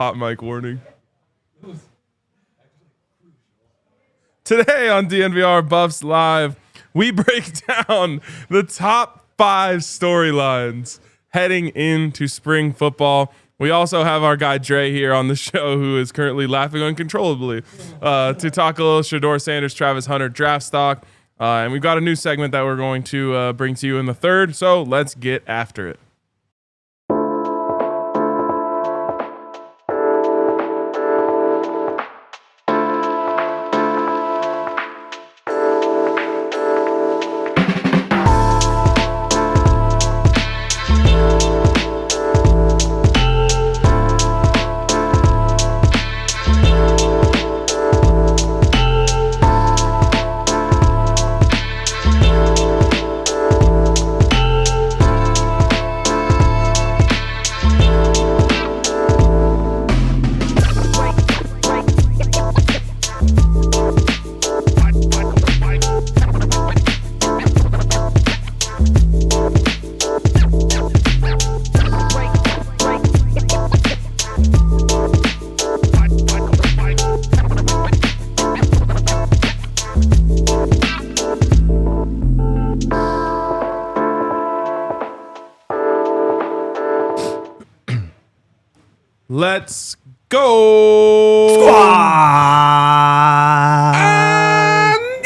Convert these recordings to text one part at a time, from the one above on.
Hot mic warning. Today on DNVR Buffs Live, we break down the top 5 storylines heading into spring football. We also have our guy Dre here on the show, who is currently laughing uncontrollably, to talk a little Shedeur Sanders, Travis Hunter draft stock. And we've got a new segment that we're going to bring to you in the third. So let's get after it. Let's go! Squad! Andiamo!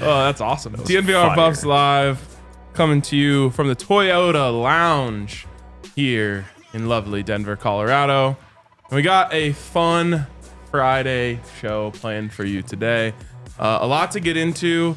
Oh, that's awesome. DNVR Buffs Live coming to you from the Toyota Lounge here in lovely Denver, Colorado. And we got a fun Friday show planned for you today. A lot to get into.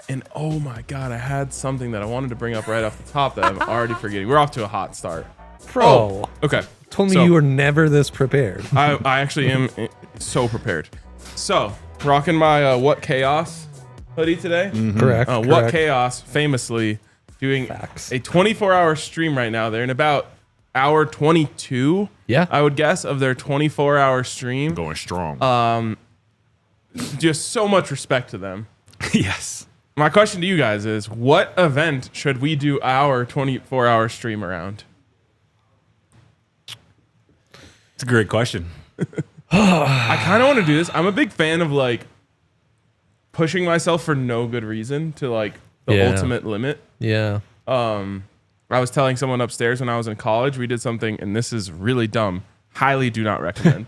And oh my God, I had something that I wanted to bring up right off the top that I'm already forgetting. We're off to a hot start. Bro. Okay. Told me you were never this prepared. I actually am so prepared. So, rocking my What Chaos hoodie today. Mm-hmm. Correct. What Chaos famously doing a 24-hour stream right now. They're in about hour 22, I would guess, of their 24-hour stream. Going strong. Just so much respect to them. Yes. My question to you guys is, what event should we do our 24-hour stream around? It's a great question. I kind of want to do this. I'm a big fan of like pushing myself for no good reason to like the ultimate limit. Yeah. I was telling someone upstairs when I was in college, we did something, and this is really dumb. Highly do not recommend.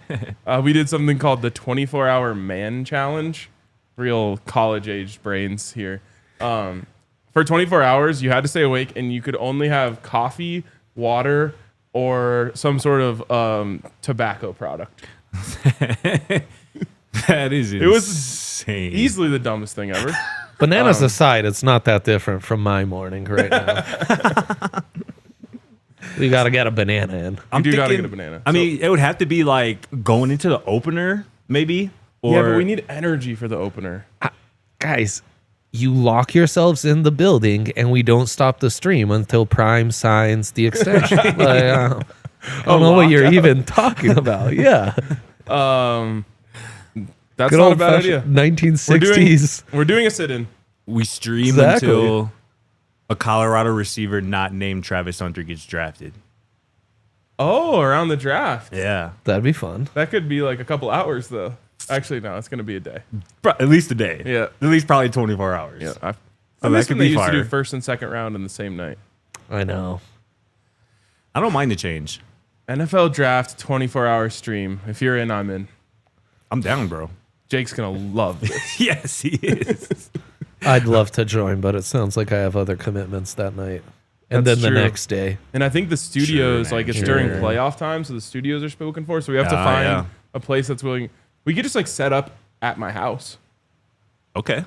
We did something called the 24-hour man challenge. Real college-aged brains here. For 24 hours, you had to stay awake, and you could only have coffee, water, or some sort of tobacco product. That is insane. It was easily the dumbest thing ever. Bananas aside, it's not that different from my morning right now. We got to get a banana in. You do got to get a banana. I mean, it would have to be like going into the opener, maybe. Yeah, but we need energy for the opener. Guys, you lock yourselves in the building and we don't stop the stream until Prime signs the extension. Like, I don't know what you're even talking about. Yeah. That's not a bad idea. 1960s. We're doing a sit-in. We stream until a Colorado receiver not named Travis Hunter gets drafted. Oh, around the draft. Yeah. That'd be fun. That could be like a couple hours, though. Actually, no, it's going to be a day. At least a day. Yeah. At least probably 24 hours. Yeah. So that could be used to do first and second round in the same night. I know. I don't mind the change. NFL draft 24-hour stream. If you're in, I'm in. I'm down, bro. Jake's going to love this. Yes, he is. I'd love to join, but it sounds like I have other commitments that night. And then the next day. And I think the studios, it's during playoff time, so the studios are spoken for. So we have to find a place that's willing. We could just set up at my house. Okay.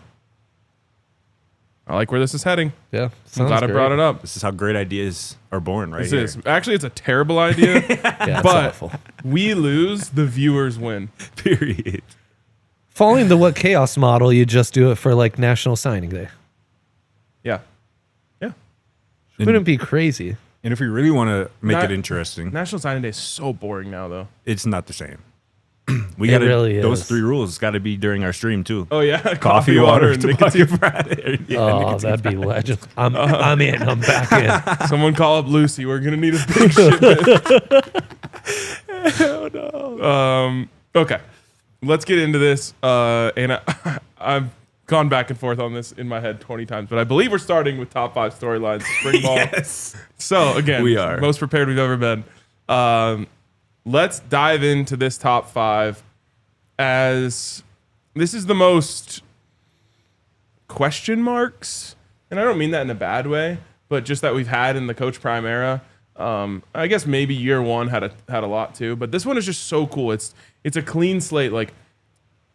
I like where this is heading. Yeah. I'm glad I brought it up. This is how great ideas are born, right? This is. Actually, it's a terrible idea. Yeah, but awful. We lose, the viewers win. Period. Following the What Chaos model, you just do it for National Signing Day. Yeah. Yeah. Wouldn't be crazy. And if we really want to make it interesting. National Signing Day is so boring now, though. It's not the same. We got really those is. 3 rules got to be during our stream too. Oh yeah, coffee, water, and nicotine. Oh, that'd be legend. I'm in. I'm back in. Someone call up Lucy. We're gonna need a big shipment. Oh no. Okay, let's get into this. And I've gone back and forth on this in my head 20 times, but I believe we're starting with top 5 storylines. Spring ball. Yes. So again, We are. most prepared we've ever been. Let's dive into this top 5, as this is the most question marks, and I don't mean that in a bad way, but just that we've had in the Coach Prime era. I guess maybe year 1 had a lot too, but this one is just so cool. It's a clean slate. Like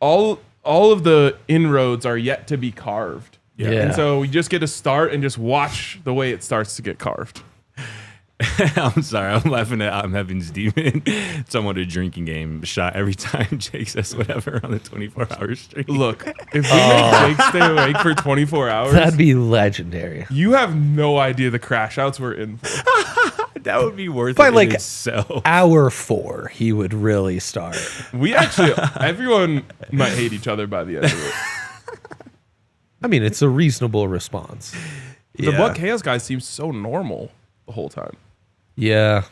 all of the inroads are yet to be carved. Yeah. And so we just get to start and just watch the way it starts to get carved. I'm sorry. I'm laughing at I'm Heaven's Demon. Someone a drinking game shot every time Jake says whatever on the 24-hour stream. Look, if we make Jake stay awake for 24 hours, That'd be legendary. you have no idea the crash outs we're in for. That would be worth By it like in itself. hour 4, he would really start. We actually, everyone might hate each other by the end of it. I mean, it's a reasonable response. The Buck Chaos guy seems so normal the whole time. Yeah.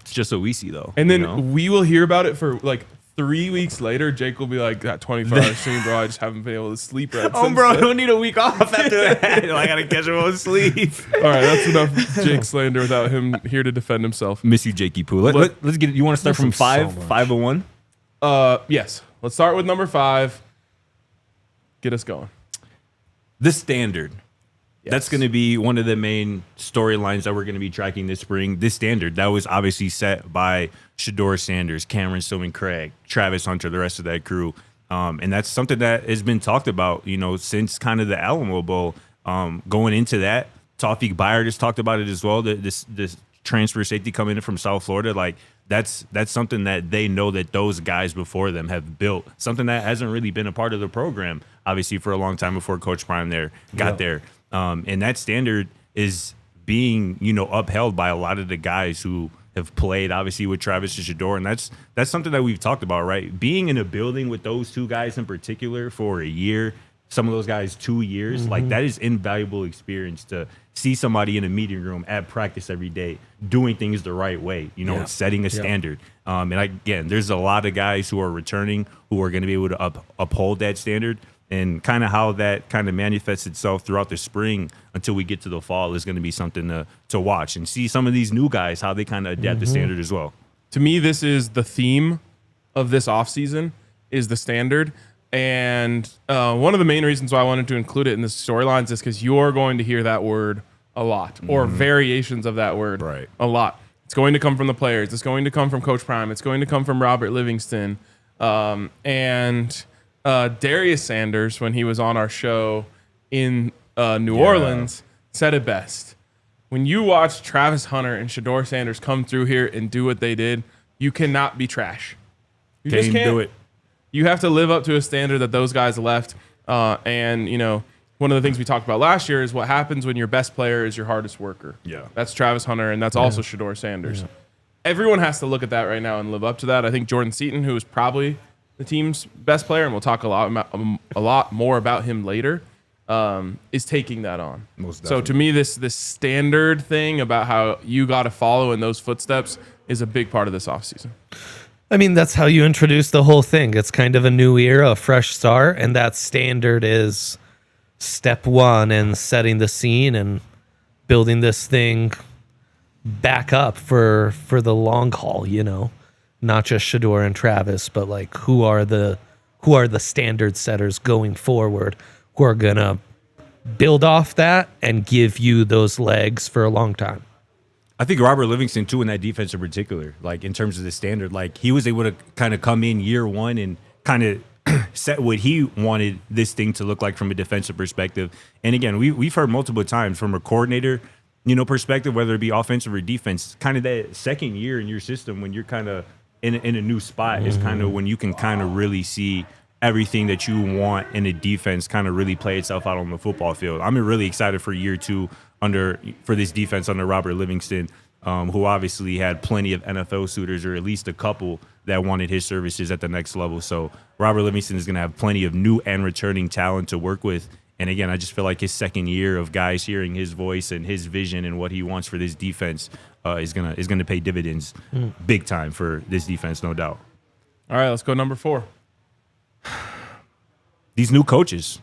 It's just what we see though. And then you know? we will hear about it for like 3 weeks later. Jake will be like, that 24-hour stream, bro, I just haven't been able to sleep right Oh, since bro, I then." don't need a week off after that. I gotta catch him on sleep. All right, that's enough Jake slander without him here to defend himself. Miss you, Jakey Poo. Let's get it. You want to start from Miss him so 5, much. 501? Yes, let's start with number 5. Get us going. The standard. That's Yes. going to be one of the main storylines that we're going to be tracking this spring. This standard that was obviously set by Shedeur Sanders, Cameron Stillman-Craig, Travis Hunter, the rest of that crew. And that's something that has been talked about, since kind of the Alamo Bowl. Going into that, Tawfiq Byard has talked about it as well. This transfer safety coming in from South Florida, like that's something that they know that those guys before them have built. Something that hasn't really been a part of the program, obviously, for a long time before Coach Prime got there. And that standard is being, upheld by a lot of the guys who have played, obviously, with Travis and Shedeur. And that's something that we've talked about, right? Being in a building with those 2 guys in particular for a year, some of those guys 2 years, like that is invaluable experience to see somebody in a meeting room at practice every day doing things the right way, setting a standard. And again, there's a lot of guys who are returning who are going to be able to uphold that standard. And kind of how that kind of manifests itself throughout the spring until we get to the fall is going to be something to watch and see some of these new guys, how they kind of adapt the standard as well. To me, this is the theme of this offseason, is the standard. And one of the main reasons why I wanted to include it in the storylines is because you're going to hear that word a lot, or variations of that word a lot. It's going to come from the players. It's going to come from Coach Prime. It's going to come from Robert Livingston. And Darius Sanders, when he was on our show in New Orleans, said it best. When you watch Travis Hunter and Shedeur Sanders come through here and do what they did, you cannot be trash. You just can't do it. You have to live up to a standard that those guys left. And, one of the things we talked about last year is what happens when your best player is your hardest worker. Yeah. That's Travis Hunter, and that's also Shedeur Sanders. Yeah. Everyone has to look at that right now and live up to that. I think Jordan Seaton, who is probably the team's best player, and we'll talk a lot more about him later, is taking that on. Most so to me, this standard thing about how you got to follow in those footsteps is a big part of this offseason. I mean, that's how you introduce the whole thing. It's kind of a new era, a fresh start, and that standard is step 1 in setting the scene and building this thing back up for the long haul, not just Shedeur and Travis, but like who are the standard setters going forward who are gonna build off that and give you those legs for a long time. I think Robert Livingston too, in that defense in particular, like in terms of the standard, like he was able to kind of come in year 1 and kind of set what he wanted this thing to look like from a defensive perspective. And again, we've heard multiple times from a coordinator, perspective, whether it be offensive or defense, kind of that second year in your system when you're kind of in a new spot is kind of when you can kind of really see everything that you want in a defense kind of really play itself out on the football field. I'm really excited for year 2 for this defense under Robert Livingston, who obviously had plenty of NFL suitors, or at least a couple, that wanted his services at the next level. So Robert Livingston is going to have plenty of new and returning talent to work with. And again, I just feel like his second year of guys hearing his voice and his vision and what he wants for this defense is gonna pay dividends big time for this defense, no doubt. All right, let's go number 4. These new coaches,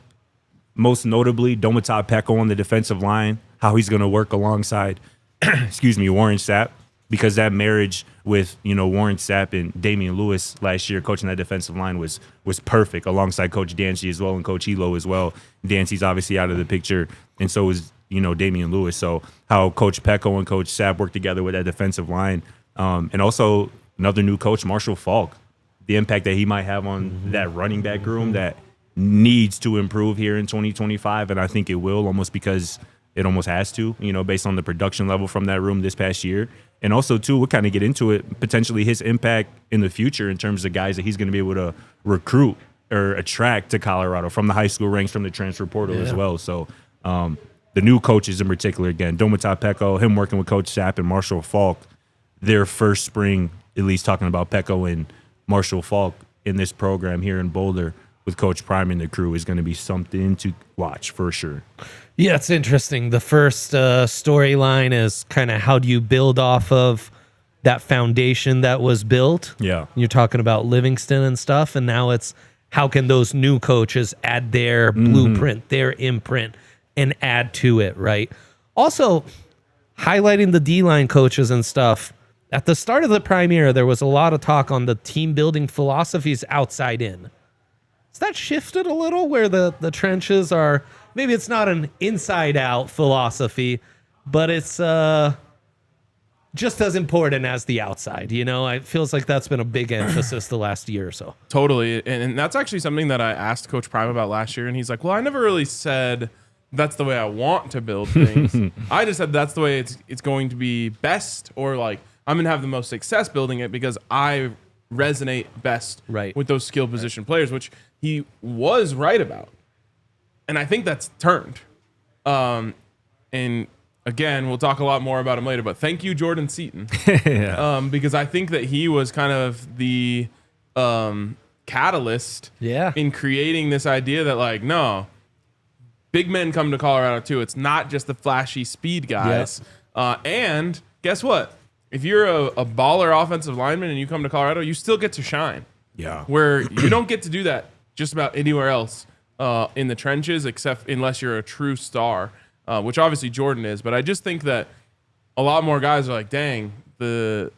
most notably Domata Peko on the defensive line, how he's going to work alongside, Warren Sapp, because that marriage with, Warren Sapp and Damian Lewis last year coaching that defensive line was perfect, alongside Coach Dancy as well and Coach Elo as well. Dancy's obviously out of the picture, and so is, Damian Lewis. So how Coach Peko and Coach Sapp work together with that defensive line. And also another new coach, Marshall Faulk, the impact that he might have on that running back room that needs to improve here in 2025, and I think it will, almost because it almost has to, based on the production level from that room this past year. And also, too, we'll kind of get into it, potentially his impact in the future in terms of guys that he's going to be able to recruit or attract to Colorado from the high school ranks, from the transfer portal as well. So the new coaches in particular, again, Domata Peko, him working with Coach Sapp and Marshall Faulk, their first spring, at least talking about Peko and Marshall Faulk in this program here in Boulder with Coach Prime and the crew, is going to be something to watch for sure. Yeah, it's interesting. The first storyline is kind of how do you build off of that foundation that was built? Yeah. You're talking about Livingston and stuff, and now it's how can those new coaches add their blueprint, their imprint, and add to it, right? Also, highlighting the D-line coaches and stuff. At the start of the Prime era, there was a lot of talk on the team building philosophies outside in. Has that shifted a little where the trenches are, maybe it's not an inside out philosophy, but it's just as important as the outside, It feels like that's been a big emphasis the last year or so. Totally. And that's actually something that I asked Coach Prime about last year, and he's like, well, I never really said that's the way I want to build things. I just said that's the way it's going to be best, or like I'm going to have the most success building it because I resonate best with those skill position players, which he was right about. And I think that's turned. And again, we'll talk a lot more about him later, but thank you, Jordan Seaton. Because I think that he was kind of the catalyst in creating this idea that, like, no, big men come to Colorado too. It's not just the flashy speed guys. And guess what? If you're a baller offensive lineman and you come to Colorado, you still get to shine. Yeah. Where you don't get to do that just about anywhere else in the trenches, except unless you're a true star, which obviously Jordan is. But I just think that a lot more guys are like, dang, the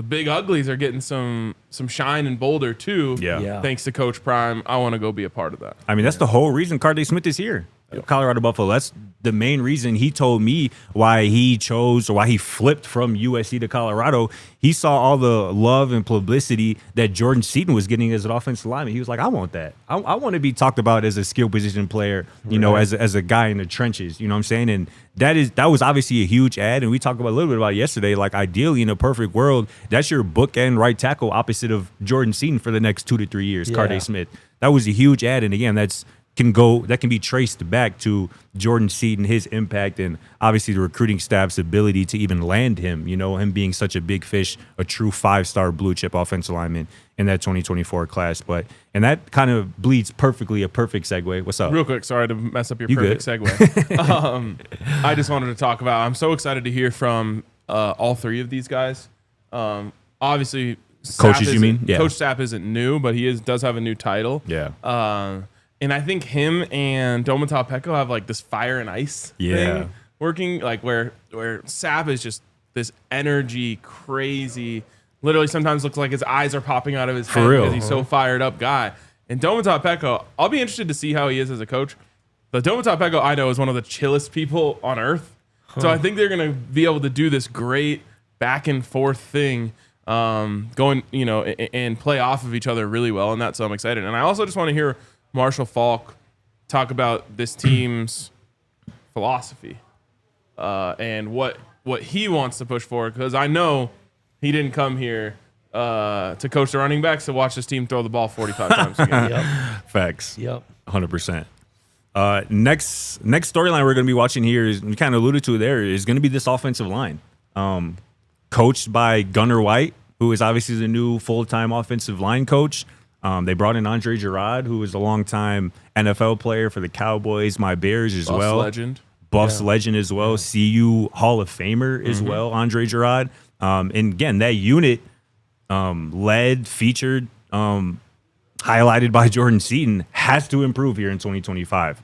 big uglies are getting some shine in Boulder too. Yeah. Thanks to Coach Prime. I want to go be a part of that. I mean, that's the whole reason Kaidon Smith is here. Colorado Buffalo. That's the main reason he told me why he chose, or why he flipped from USC to Colorado. He saw all the love and publicity that Jordan Seaton was getting as an offensive lineman. He was like, I want that. I want to be talked about as a skill position player, as a guy in the trenches. You know what I'm saying? And that was obviously a huge ad. And we talked about a little bit about it yesterday. Like, ideally, in a perfect world, that's your bookend right tackle opposite of Jordan Seaton for the next 2 to 3 years. Kaidon Smith. That was a huge ad. And again, that can be traced back to Jordan Seaton, his impact, and obviously the recruiting staff's ability to even land him, him being such a big fish, a true 5-star blue chip offensive lineman in that 2024 class. And that kind of bleeds perfectly a perfect segue. What's up? Real quick, sorry to mess up your perfect segue. I just wanted to talk about, I'm so excited to hear from all three of these guys. Obviously, coaches, you mean? Yeah. Coach Sapp isn't new, but he does have a new title. Yeah. And I think him and Domata Peko have like this fire and ice thing working, like where Sapp is just this energy, crazy, literally sometimes looks like his eyes are popping out of his head because he's so fired up guy. And Domata Peko, I'll be interested to see how he is as a coach. But Domata Peko, I know, is one of the chillest people on earth. So I think they're going to be able to do this great back and forth thing, going, and play off of each other really well. And that's so I'm excited. And I also just want to hear Marshall Faulk talk about this team's philosophy and what he wants to push for, because I know he didn't come here to coach the running backs to watch this team throw the ball 45 times a game. Facts. 100%. Next storyline we're going to be watching here is, we kind of alluded to it there, is going to be this offensive line. Coached by Gunnar White, who is obviously the new full-time offensive line coach. They brought in Andre Gerard, who was a longtime NFL player for the Cowboys, my Bears as Buffs well. Buffs legend as well. CU Hall of Famer as well, Andre Gerard. And again, that unit featured, highlighted by Jordan Seaton, has to improve here in 2025.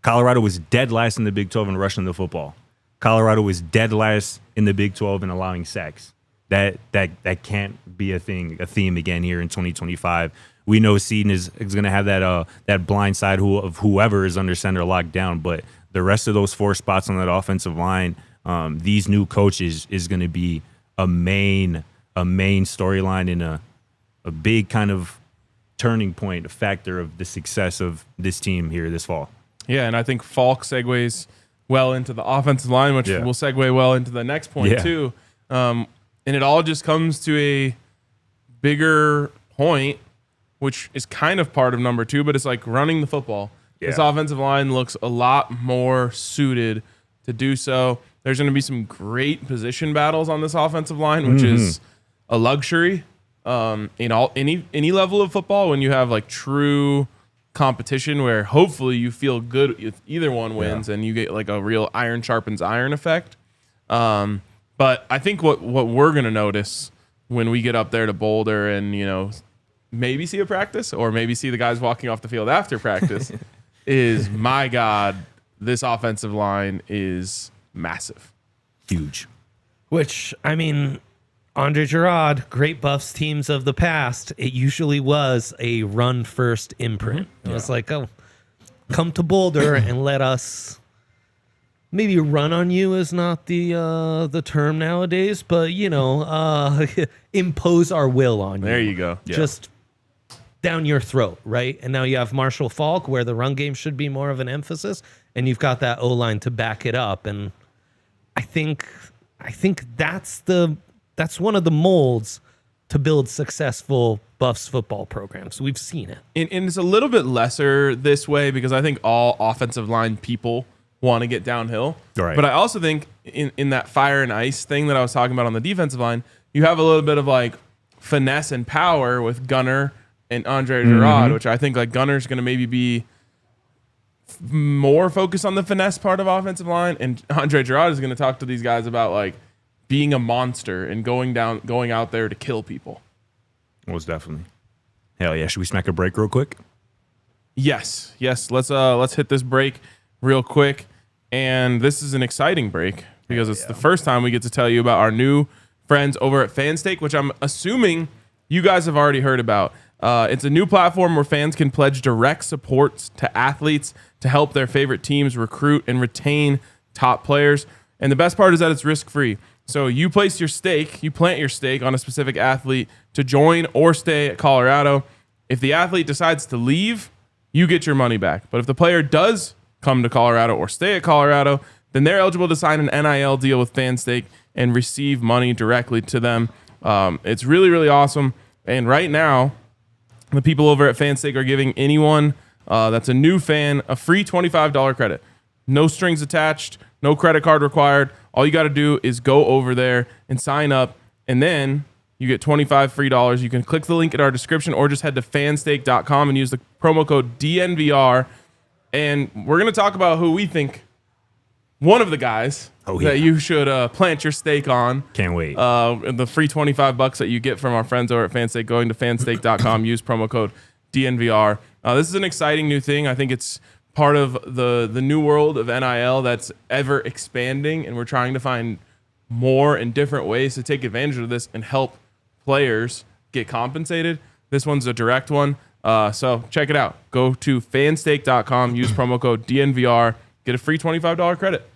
Colorado was dead last in the Big 12 in rushing the football. Colorado was dead last in the Big 12 in allowing sacks. That can't be a theme again here in 2025. We know Seaton is going to have that blind side of whoever is under center locked down, but the rest of those 4 spots on that offensive line, these new coaches is going to be a main storyline and a big kind of turning point, a factor of the success of this team here this fall. Yeah, and I think Falk segues well into the offensive line, which will segue well into the next point too. And it all just comes to a bigger point, which is kind of part of number 2, but it's like running the football. Yeah. This offensive line looks a lot more suited to do so. There's going to be some great position battles on this offensive line, which is a luxury in any level of football when you have like true competition where hopefully you feel good if either one wins and you get like a real iron sharpens iron effect. But I think what we're going to notice when we get up there to Boulder and, maybe see a practice or maybe see the guys walking off the field after practice is, my God, this offensive line is massive. Huge. Which, I mean, Andre Gerard, great Buffs teams of the past, it usually was a run-first imprint. It was like, oh, come to Boulder and let us... Maybe run on you is not the term nowadays, but, impose our will on you. There you go. Just down your throat, right? And now you have Marshall Faulk, where the run game should be more of an emphasis, and you've got that O-line to back it up. And I think that's one of the molds to build successful Buffs football programs. We've seen it. And it's a little bit lesser this way because I think all offensive line people want to get downhill. Right. But I also think in that fire and ice thing that I was talking about on the defensive line, you have a little bit of like finesse and power with Gunner and Andre Gerard, which I think like Gunner's going to maybe be more focused on the finesse part of offensive line, and Andre Gerard is going to talk to these guys about like being a monster and going out there to kill people. Most definitely. Hell yeah. Should we smack a break real quick? Yes. Let's hit this break real quick. And this is an exciting break because it's the first time we get to tell you about our new friends over at Fanstake, which I'm assuming you guys have already heard about. It's a new platform where fans can pledge direct support to athletes to help their favorite teams recruit and retain top players. And the best part is that it's risk-free. So you plant your stake on a specific athlete to join or stay at Colorado. If the athlete decides to leave, you get your money back. But if the player does come to Colorado or stay at Colorado, then they're eligible to sign an NIL deal with Fanstake and receive money directly to them. It's really, really awesome. And right now, the people over at Fanstake are giving anyone that's a new fan a free $25 credit. No strings attached, no credit card required. All you got to do is go over there and sign up, and then you get $25 free. You can click the link in our description or just head to fanstake.com and use the promo code DNVR. And we're going to talk about who we think one of the guys that you should plant your stake on. Can't wait. The free $25 that you get from our friends over at Fanstake, going to fanstake.com, use promo code DNVR. This is an exciting new thing. I think it's part of the new world of NIL that's ever expanding, and we're trying to find more and different ways to take advantage of this and help players get compensated. This one's a direct one. So check it out. Go to fanstake.com, use promo code DNVR, get a free $25 credit.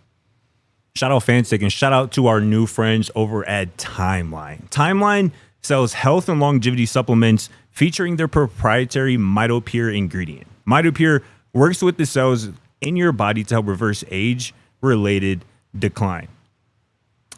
Shout out Fanstake and shout out to our new friends over at Timeline. Timeline sells health and longevity supplements featuring their proprietary MitoPure ingredient. MitoPure works with the cells in your body to help reverse age-related decline.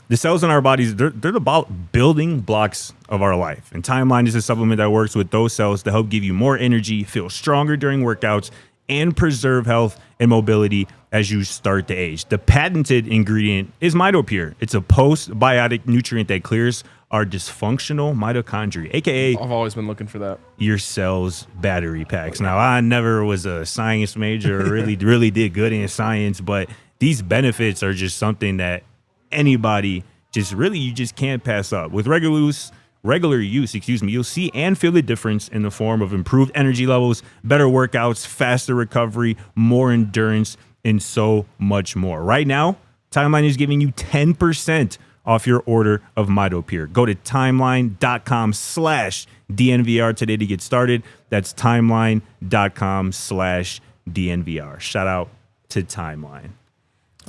The cells in our bodies, they're the building blocks of our life. And Timeline is a supplement that works with those cells to help give you more energy, feel stronger during workouts, and preserve health and mobility as you start to age. The patented ingredient is MitoPure. It's a postbiotic nutrient that clears our dysfunctional mitochondria, aka I've always been looking for that. your cell's battery packs. Now, I never was a science major or really did good in science, but these benefits are just something that anybody you just can't pass up. With regular use, you'll see and feel the difference in the form of improved energy levels, better workouts, faster recovery, more endurance, and so much more. Right now, Timeline is giving you 10% off your order of MitoPure. Go to timeline.com/DNVR today to get started. That's timeline.com/DNVR. Shout out to Timeline.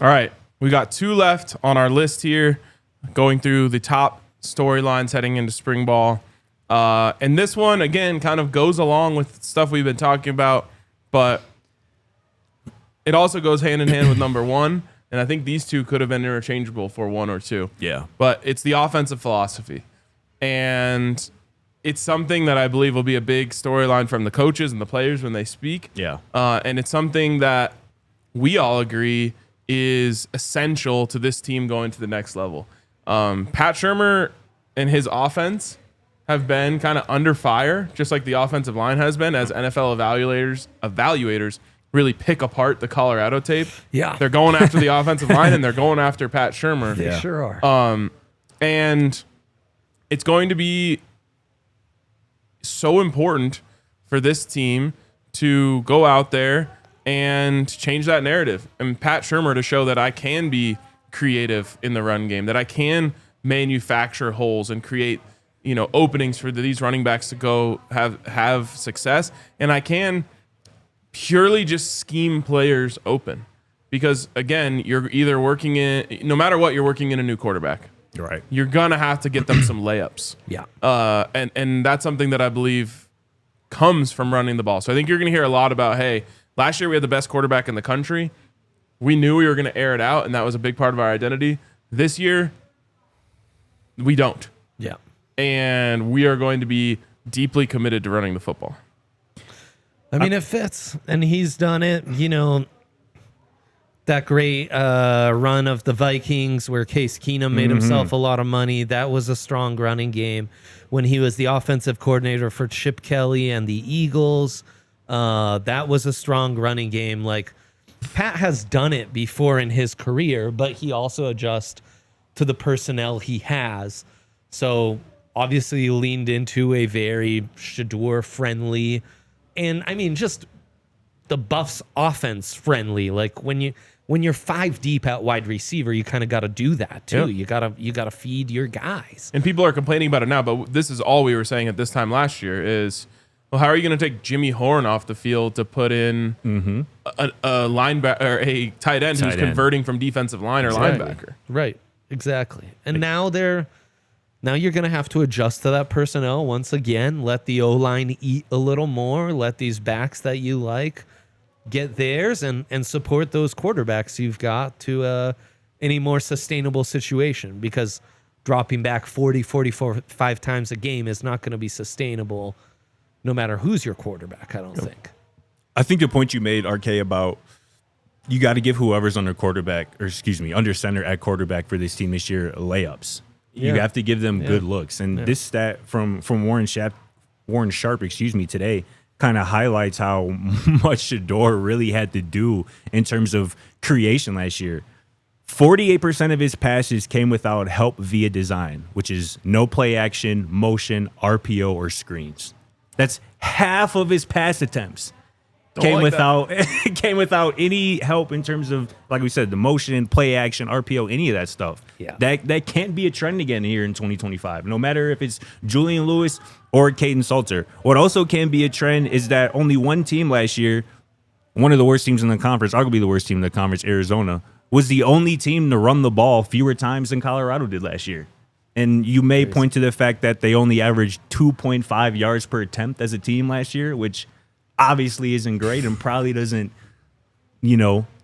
All right. We got 2 left on our list here, going through the top storylines heading into spring ball. And this one, again, kind of goes along with stuff we've been talking about, but it also goes hand in hand with number 1. And I think these two could have been interchangeable for 1 or 2. Yeah. But it's the offensive philosophy. And it's something that I believe will be a big storyline from the coaches and the players when they speak. Yeah. And it's something that we all agree is essential to this team going to the next level. Pat Shurmur and his offense have been kind of under fire, just like the offensive line has been, as NFL evaluators really pick apart the Colorado tape. Yeah. They're going after the offensive line and they're going after Pat Shurmur. They sure are. And it's going to be so important for this team to go out there and change that narrative. And Pat Shurmur to show that I can be creative in the run game, that I can manufacture holes and create, openings for these running backs to go have success. And I can purely just scheme players open. Because again, you're either working no matter what, you're working in a new quarterback. You're right. You're gonna have to get them some layups. Yeah. And that's something that I believe comes from running the ball. So I think you're gonna hear a lot about, hey, last year we had the best quarterback in the country. We knew we were gonna air it out, and that was a big part of our identity. This year, we don't. Yeah. And we are going to be deeply committed to running the football. I mean, it fits, and he's done it. That great run of the Vikings where Case Keenum made himself a lot of money. That was a strong running game. When he was the offensive coordinator for Chip Kelly and the Eagles, that was a strong running game. Like, Pat has done it before in his career, but he also adjusts to the personnel he has. So obviously leaned into a very Shedeur friendly, and I mean just the Buffs offense friendly. Like when you're 5 deep at wide receiver, you kind of got to do that too. Yep. You gotta feed your guys. And people are complaining about it now, but this is all we were saying at this time last year is, well, how are you going to take Jimmy Horn off the field to put in a linebacker or a tight end who's converting from defensive line or linebacker? Right, exactly. And now you're going to have to adjust to that personnel once again. Let the O-line eat a little more. Let these backs that you like get theirs and support those quarterbacks you've got to any more sustainable situation, because dropping back 45 times a game is not going to be sustainable no matter who's your quarterback, I don't think. I think the point you made, RK, about you got to give whoever's under center at quarterback for this team this year layups. You have to give them good looks. And this stat from Warren Sharp, today kind of highlights how much Shedeur really had to do in terms of creation last year. 48% of his passes came without help via design, which is no play action, motion, RPO, or screens. That's half of his pass attempts came without any help in terms of, like we said, the motion, play action, RPO, any of that stuff. Yeah. That can't be a trend again here in 2025, no matter if it's Julian Lewis or Kaidon Salter. What also can be a trend is that only one team last year, one of the worst teams in the conference, arguably the worst team in the conference, Arizona, was the only team to run the ball fewer times than Colorado did last year. And you may point to the fact that they only averaged 2.5 yards per attempt as a team last year, which obviously isn't great and probably doesn't,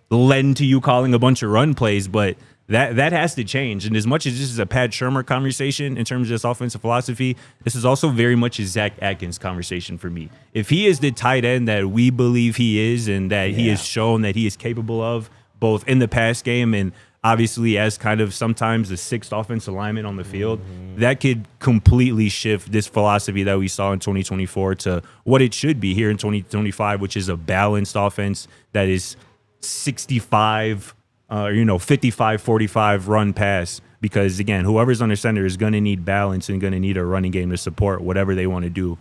lend to you calling a bunch of run plays. But That has to change. And as much as this is a Pat Shurmur conversation in terms of this offensive philosophy, this is also very much a Zach Atkins conversation for me. If he is the tight end that we believe he is and that he has shown that he is capable of, both in the pass game and obviously as kind of sometimes the sixth offensive lineman on the field, that could completely shift this philosophy that we saw in 2024 to what it should be here in 2025, which is a balanced offense that is 65 55-45 run pass, because again, whoever's under center is going to need balance and going to need a running game to support whatever they want to do,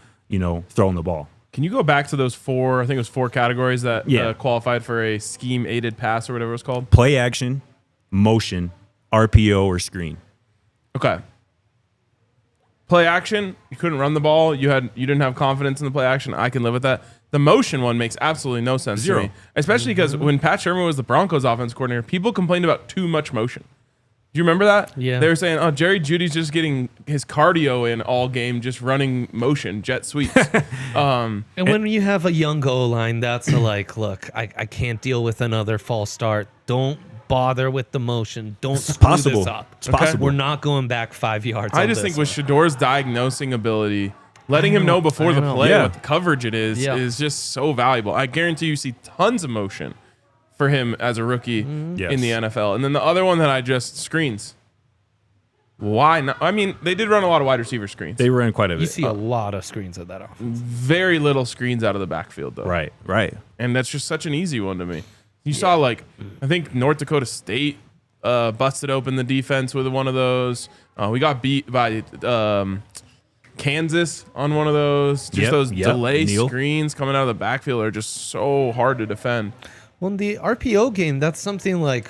throwing the ball. Can you go back to those four, I think it was 4 categories that qualified for a scheme aided pass or whatever it was called? Play action, motion, RPO, or screen. Okay. Play action, you couldn't run the ball. You didn't have confidence in the play action. I can live with that. The motion one makes absolutely no sense to me, especially because when Pat Shurmur was the Broncos offense coordinator, people complained about too much motion. Do you remember that? Yeah. They were saying, oh, Jerry Jeudy's just getting his cardio in all game, just running motion, jet sweeps. And when you have a young O-line, that's look, I can't deal with another false start. Don't bother with the motion. Don't screw this up. It's possible. We're not going back 5 yards. I just think with Shedeur's diagnosing ability, letting him know before the play what the coverage it is just so valuable. I guarantee you see tons of motion for him as a rookie in the NFL. And then the other one that I just screens. Why not? I mean, they did run a lot of wide receiver screens. They ran quite a bit. You see a lot of screens at that offense. Very little screens out of the backfield, though. Right. And that's just such an easy one to me. You saw, I think North Dakota State busted open the defense with one of those. We got beat by Kansas on one of those. Just those delay screens coming out of the backfield are just so hard to defend. Well, in the RPO game, that's something like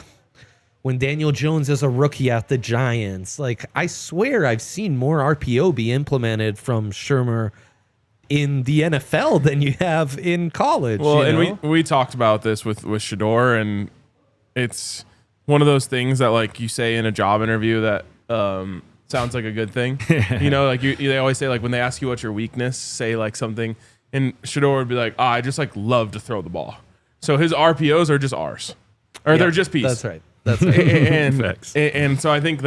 when Daniel Jones is a rookie at the Giants. I swear I've seen more RPO be implemented from Shurmur in the NFL than you have in college. Well, and we talked about this with Shedeur, and it's one of those things that you say in a job interview that sounds like a good thing. They always say when they ask you what's your weakness, say something, and Shedeur would be like, I just love to throw the ball. So his RPOs are just R's, or they're just P's. That's right. And so I think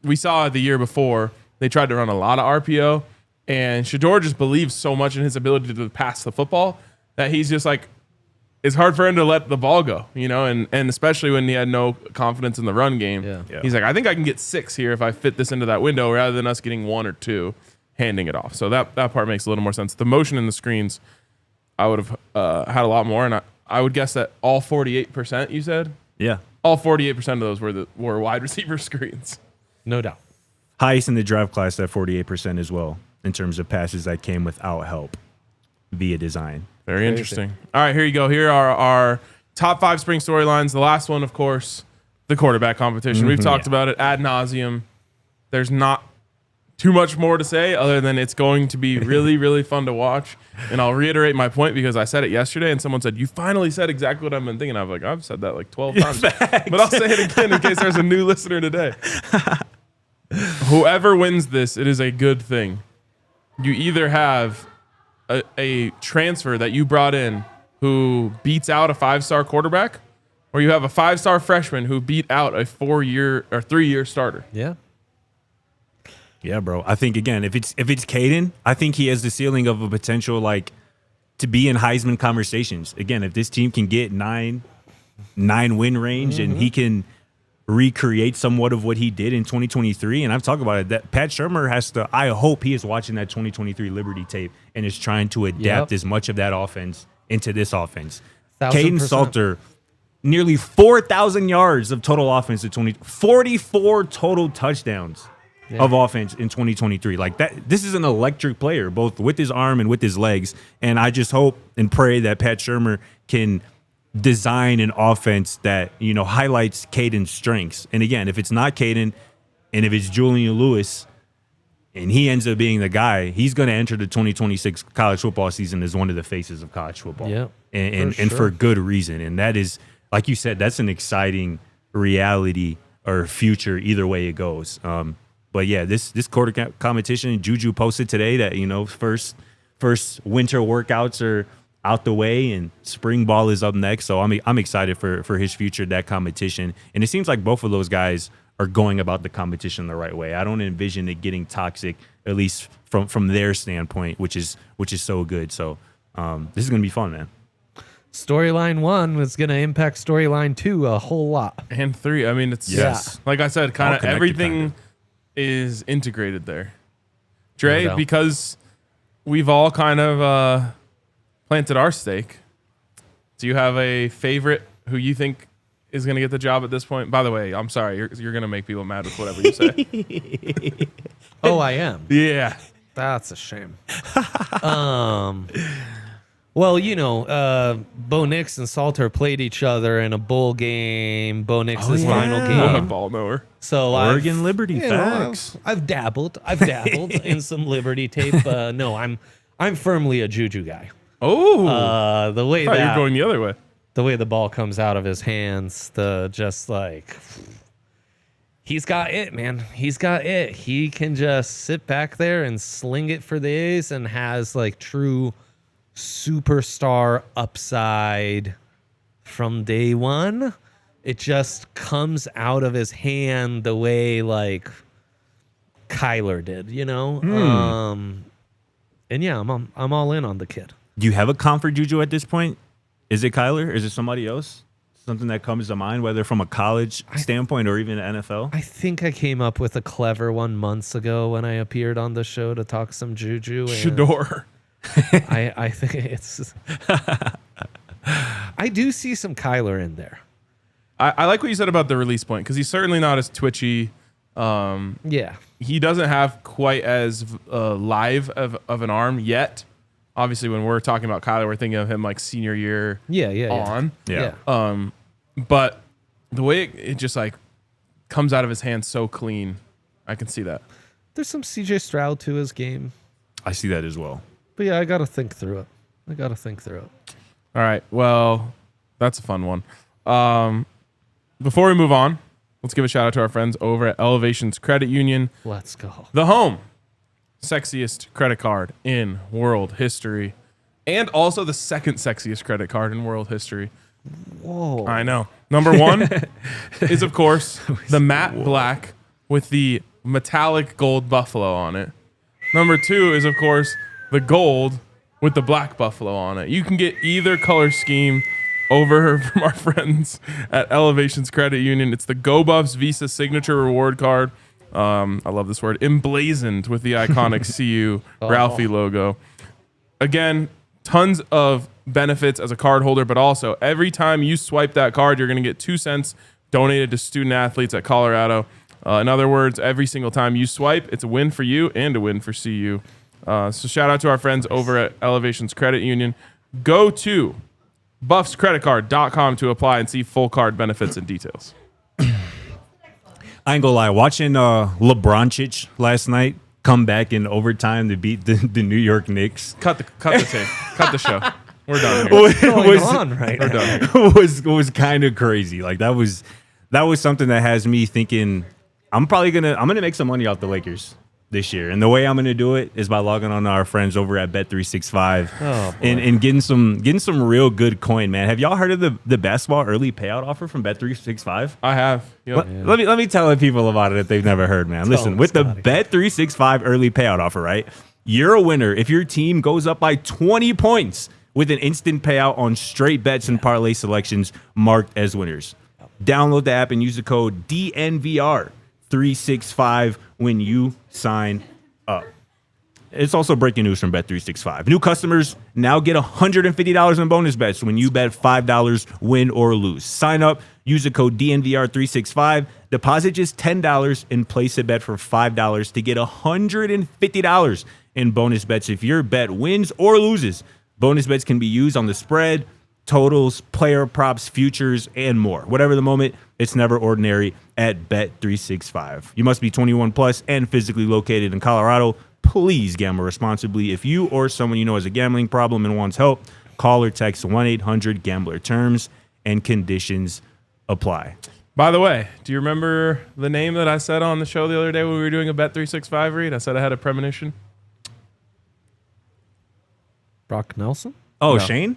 we saw the year before they tried to run a lot of RPO, and Shedeur just believes so much in his ability to pass the football that he's just it's hard for him to let the ball go, and especially when he had no confidence in the run game. Yeah. He's I think I can get 6 here if I fit this into that window rather than us getting 1 or 2 handing it off. So that part makes a little more sense. The motion in the screens, I would have had a lot more, and I would guess that all 48%, you said? Yeah. All 48% of those were wide receiver screens. No doubt. Highest in the draft class at 48% as well, in terms of passes that came without help via design. Very interesting. All right, here you go. Here are our top 5 spring storylines. The last one, of course, the quarterback competition. We've talked about it ad nauseum. There's not too much more to say other than it's going to be really, really fun to watch. And I'll reiterate my point because I said it yesterday and someone said, you finally said exactly what I've been thinking. I've said that 12 times. But I'll say it again in case there's a new listener today. Whoever wins this, it is a good thing. You either have a transfer that you brought in who beats out a 5-star quarterback, or you have a 5-star freshman who beat out a 4-year or 3-year starter. Yeah. Yeah, bro. I think again, if it's Kaidon, I think he has the ceiling of a potential to be in Heisman conversations. Again, if this team can get 9 win range and he can recreate somewhat of what he did in 2023, and I've talked about it, that Pat Shurmur has to, I hope he is watching that 2023 Liberty tape and is trying to adapt as much of that offense into this offense. Kaidon Salter, nearly 4,000 yards of total offense in 44 total touchdowns of offense in 2023. This is an electric player, both with his arm and with his legs. And I just hope and pray that Pat Shurmur can design an offense that, highlights Kaidon's strengths. And again, if it's not Kaidon and if it's Julian Lewis and he ends up being the guy, he's going to enter the 2026 college football season as one of the faces of college football. Yeah, and for good reason. And that is, like you said, that's an exciting reality or future either way it goes. But yeah, this quarterback competition, Juju posted today that, first winter workouts are out the way, and spring ball is up next. So I'm excited for his future, that competition. And it seems like both of those guys are going about the competition the right way. I don't envision it getting toxic, at least from their standpoint, which is so good. So this is gonna be fun, man. Storyline 1 was going to impact storyline 2 a whole lot. And 3. I mean, it's Yes. like I said, kind All of connected, everything kinda. is integrated there. Dre, No doubt. because we've all kind of planted our stake. Do you have a favorite who you think is going to get the job at this point? By the way, I'm sorry, you're going to make people mad with whatever you say. Oh, I am. Yeah. That's a shame. Well, Bo Nix and Salter played each other in a bowl game. Bo Nix's final What a game. ball knower. So Oregon Liberty, facts. I've dabbled in some Liberty tape. No, I'm firmly a Juju guy. Oh, The way I thought you were that going the other way. the way the ball comes out of his hands, he's got it, man. He's got it. He can just sit back there and sling it for the A's and has like true superstar upside from day one. It just comes out of his hand the way like Kyler did, And yeah, I'm all in on the kid. Do you have a comfort Juju at this point? Is it Kyler? Is it somebody else? Something that comes to mind, whether from a college standpoint or even NFL? I think I came up with a clever one months ago when I appeared on the show to talk some Juju. And Shedeur. I think it's. I do see some Kyler in there. I like what you said about the release point because he's certainly not as twitchy. Yeah. He doesn't have quite as live of an arm yet. Obviously, when we're talking about Kyler, we're thinking of him like senior year on. Yeah. But the way it just like comes out of his hand so clean, I can see that. There's some CJ Stroud to his game. I see that as well. But yeah, I got to think through it. All right. Well, that's a fun one. Before we move on, let's give a shout out to our friends over at Elevations Credit Union, Let's go. the home sexiest credit card in world history, and also the second sexiest credit card in world history. Whoa. I know. Number one is, of course, the matte black with the metallic gold buffalo on it. Number two is, of course, the gold with the black buffalo on it. You can get either color scheme over from our friends at Elevations Credit Union. It's the Go Buffs Visa Signature Reward Card. I love this word. Emblazoned with the iconic CU Ralphie logo. Again, tons of benefits as a card holder, but also every time you swipe that card, you're going to get 2 cents donated to student athletes at Colorado. In other words, every single time you swipe, it's a win for you and a win for CU. So shout out to our friends over at Elevations Credit Union. Go to buffscreditcard.com to apply and see full card benefits and details. I ain't gonna lie, watching LeBroncic last night come back in overtime to beat the New York Knicks Cut the tape. Cut the show. We're done here. What's going on right We're now? done. was kind of crazy. Like that was something that has me thinking I'm gonna make some money off the Lakers this year. And the way I'm gonna do it is by logging on to our friends over at Bet365 and getting some real good coin, man. Have y'all heard of the basketball early payout offer from Bet365? I have. Yep. Let me tell people about it if they've never heard, man. Listen, with the Bet365 early payout offer, right? You're a winner if your team goes up by 20 points with an instant payout on straight bets and parlay selections marked as winners. Download the app and use the code DNVR365 when you sign up. It's also breaking news from Bet365. New customers now get $150 in bonus bets when you bet $5 win or lose. Sign up, use the code DNVR365, deposit just $10 and place a bet for $5 to get $150 in bonus bets if your bet wins or loses. Bonus bets can be used on the spread, totals, player props, futures, and more. Whatever the moment, it's never ordinary at Bet365. You must be 21 plus and physically located in Colorado. Please gamble responsibly. If you or someone you know has a gambling problem and wants help, call or text 1-800-GAMBLER. Terms and conditions apply. By the way, do you remember the name that I said on the show the other day when we were doing a Bet365 read? I said I had a premonition. Brock Nelson? Oh, No. Shane?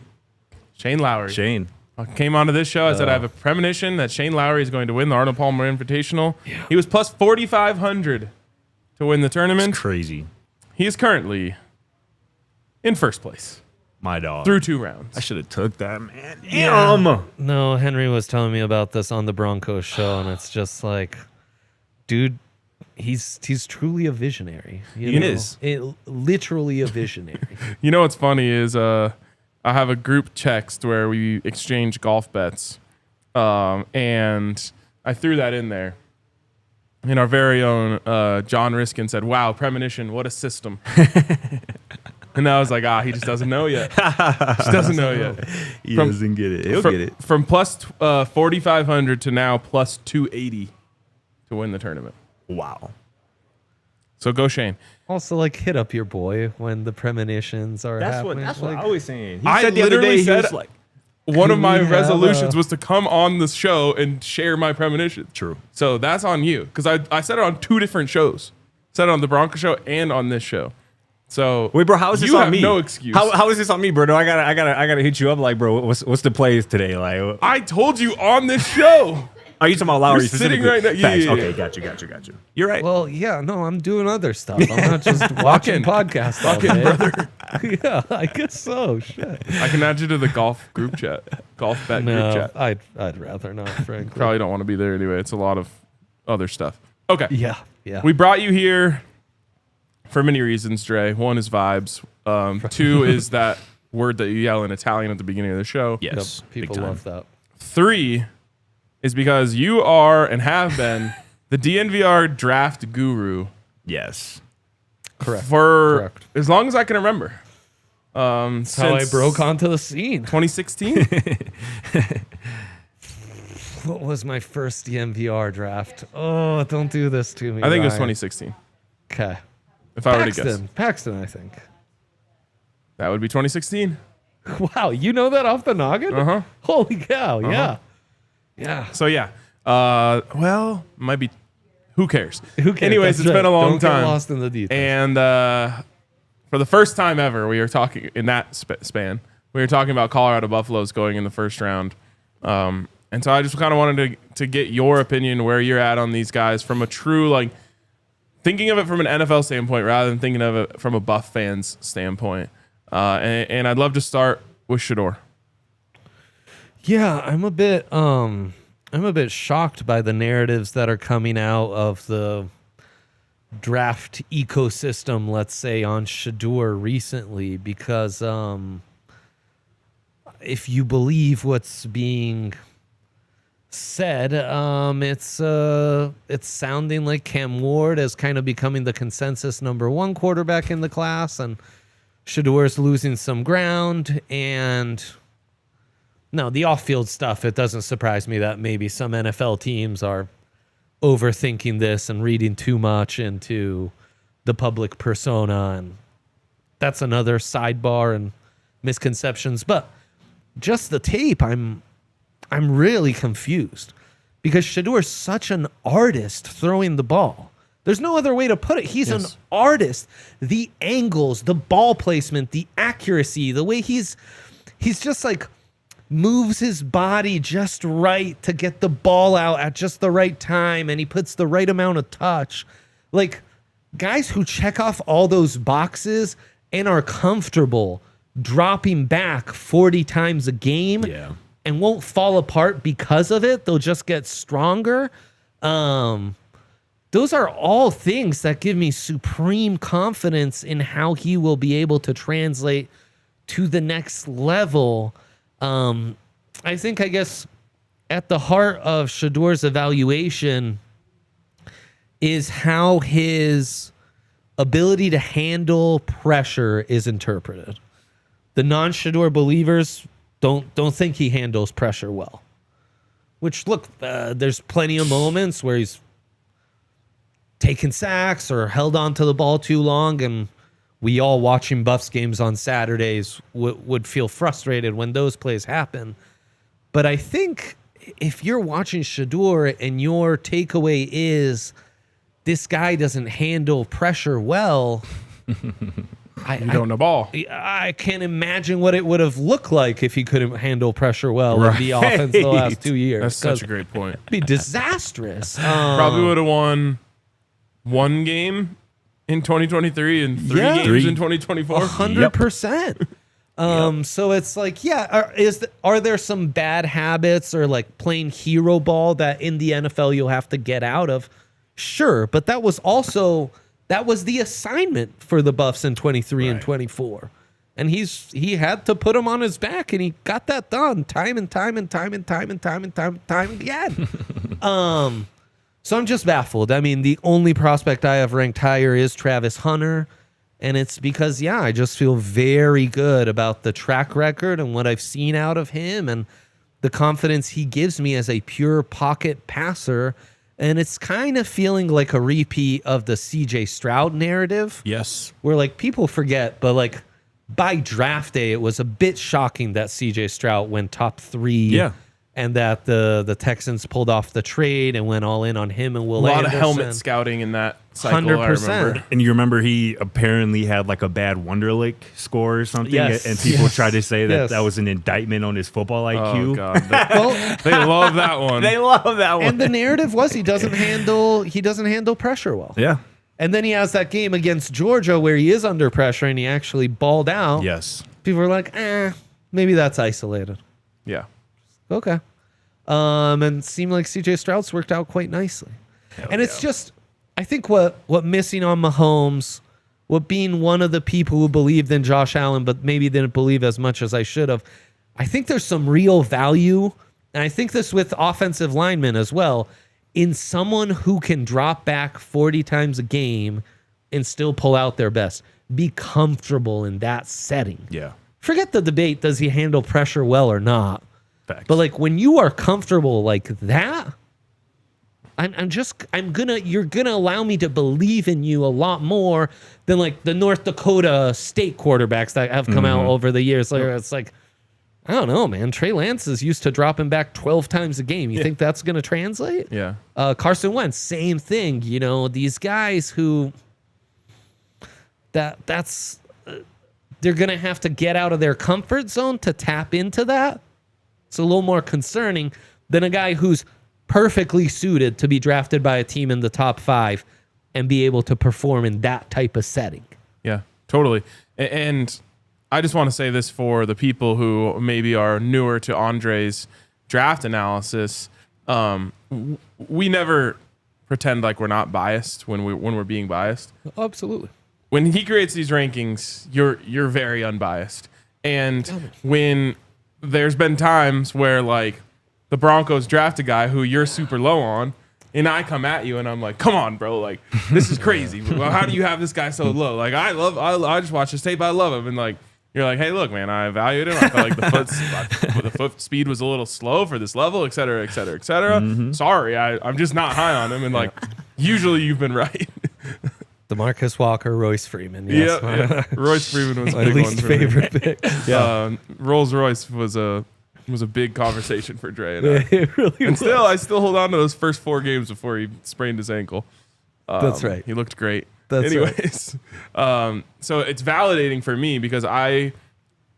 Shane Lowry. Shane. I came onto this show. I said I have a premonition that Shane Lowry is going to win the Arnold Palmer Invitational. Yeah. He was plus 4,500 to win the tournament. It's crazy. He is currently in first place My dog. through 2 rounds. I should have took that, man. Yeah. Damn. No, Henry was telling me about this on the Broncos show, and it's just like, dude, he's truly a visionary. He is. Literally a visionary. You know what's funny is I have a group text where we exchange golf bets, and I threw that in there. And our very own John Riskin said, "Wow, premonition, what a system." And I was like, he just doesn't know yet. Just doesn't know yet. He doesn't get it. He'll get it. From plus 4,500 to now plus 280 to win the tournament. Wow. So go Shane. Also, like, hit up your boy when the premonitions are happening. That's like, what I was saying. He I said the other literally day, he said was like, one of Can my we have resolutions a- was to come on the show and share my premonition. true. So that's on you because I said it on 2 different shows. Said it on the Bronco show and on this show. So Wait, bro, how is this you on have me? no excuse. How is this on me, bro? No, I gotta hit you up. Like, bro, what's the plays today? Like, I told you on this show. are you talking about Lowry You're sitting specifically? right now- yeah, Facts. yeah, Okay, yeah. got you. You're right. well, yeah, no, I'm doing other stuff. I'm not just watching podcasts all day. brother. Yeah, I guess so. Shit. I can add you to the golf group chat, golf bet group No, chat. I'd rather not, frankly. Probably don't want to be there anyway. It's a lot of other stuff. Okay. Yeah. We brought you here for many reasons, Dre. 1 is vibes. 2 is that word that you yell in Italian at the beginning of the show. yes, Yep, people big time. love that. 3 is because you are and have been the DNVR draft guru Yes. Correct. for Correct. as long as I can remember. That's how I Since broke onto the scene. 2016. What was my first DNVR draft? Oh, don't do this to me. I think it was Ryan. 2016. Okay. If I were to guess, Paxton, I think. that would be 2016. Wow, you know that off the noggin? Uh-huh. Holy cow, yeah. Yeah. So yeah. Well, might be. Who cares? Who cares? Anyways, That's it's been a right. long Don't get time. lost in the details. And for the first time ever, we are talking in that span. We were talking about Colorado Buffaloes going in the first round. And so I just kind of wanted to get your opinion where you're at on these guys from a true, like, thinking of it from an NFL standpoint rather than thinking of it from a Buff fans standpoint. And I'd love to start with Shedeur. Yeah, I'm a bit shocked by the narratives that are coming out of the draft ecosystem, let's say, on Shedeur recently, because if you believe what's being said, it's sounding like Cam Ward is kind of becoming the consensus number 1 quarterback in the class, and Shedeur's losing some ground. And no, the off-field stuff, it doesn't surprise me that maybe some NFL teams are overthinking this and reading too much into the public persona, and that's another sidebar and misconceptions. But just the tape, I'm really confused because Shedeur is such an artist throwing the ball. There's no other way to put it. He's an artist. The angles, the ball placement, the accuracy, the way he's just like moves his body just right to get the ball out at just the right time, and he puts the right amount of touch. Like, guys who check off all those boxes and are comfortable dropping back 40 times a game and won't fall apart because of it. They'll just get stronger. Those are all things that give me supreme confidence in how he will be able to translate to the next level. I think, I guess, at the heart of Shedeur's evaluation is how his ability to handle pressure is interpreted. The non-Shedeur believers don't think he handles pressure well. Which, look, there's plenty of moments where he's taken sacks or held onto the ball too long, and we all watching Buffs games on Saturdays would feel frustrated when those plays happen. But I think if you're watching Shedeur and your takeaway is this guy doesn't handle pressure well, You don't know ball. I can't imagine what it would have looked like if he couldn't handle pressure well in the offense the last 2 years. That's such a great point. It'd be disastrous. Probably would have won one game in 2023 and three games in 2024. 100%. So it's like, are there some bad habits or like playing hero ball that in the NFL you'll have to get out of? Sure, but that was the assignment for the Buffs in 23 and 24. And he had to put him on his back, and he got that done time again. So I'm just baffled. I mean, the only prospect I have ranked higher is Travis Hunter, and it's because, I just feel very good about the track record and what I've seen out of him and the confidence he gives me as a pure pocket passer. And it's kind of feeling like a repeat of the CJ Stroud narrative. Yes. Where like people forget, but like by draft day, it was a bit shocking that CJ Stroud went top 3. Yeah. And that the Texans pulled off the trade and went all in on him and Will Anderson. A lot of helmet scouting in that cycle, 100%. I remember. And you remember he apparently had like a bad Wonderlic score or something? Yes. And people tried to say that that was an indictment on his football IQ. Oh, God. They love that one. They love that one. And the narrative was he doesn't handle pressure well. Yeah. And then he has that game against Georgia where he is under pressure and he actually balled out. Yes. People are like, maybe that's isolated. Yeah. Okay. And it seemed like CJ Stroud's worked out quite nicely. And it's just, I think what missing on Mahomes, what being one of the people who believed in Josh Allen, but maybe didn't believe as much as I should have, I think there's some real value, and I think this with offensive linemen as well, in someone who can drop back 40 times a game and still pull out their best. Be comfortable in that setting. Yeah. Forget the debate, does he handle pressure well or not? Facts. But like when you are comfortable like that, you're gonna allow me to believe in you a lot more than like the North Dakota State quarterbacks that have come out over the years. Like it's like, I don't know, man. Trey Lance is used to dropping back 12 times a game. You think that's gonna translate? Yeah. Carson Wentz, same thing. You know, these guys who that's they're gonna have to get out of their comfort zone to tap into that. It's a little more concerning than a guy who's perfectly suited to be drafted by a team in the top 5 and be able to perform in that type of setting. Yeah, totally. And I just want to say this for the people who maybe are newer to Andre's draft analysis. We never pretend like we're not biased when we're being biased. Absolutely. When he creates these rankings, you're very unbiased. And when there's been times where like the Broncos draft a guy who you're super low on, and I come at you and I'm like, come on, bro, like this is crazy. Well, how do you have this guy so low? Like I just watched his tape, I love him, and like you're like, hey, look, man, I evaluated him. I felt like the foot speed was a little slow for this level, et cetera, et cetera, et cetera. Sorry, I'm just not high on him, and like usually you've been right. DeMarcus Walker, Royce Freeman. Yes. Yeah. Royce Freeman was my big least one for favorite me. pick. Rolls Royce was a big conversation for Dre and I. It really And was. I still hold on to those first 4 games before he sprained his ankle. That's right. He looked great. That's Anyways, so it's validating for me because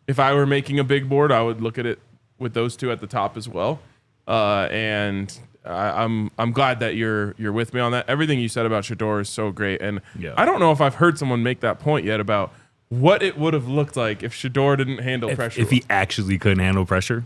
if I were making a big board, I would look at it with those 2 at the top as well. And I'm glad that you're with me on that. Everything you said about Shedeur is so great, and I don't know if I've heard someone make that point yet about what it would have looked like if Shedeur didn't handle pressure. If he actually couldn't handle pressure,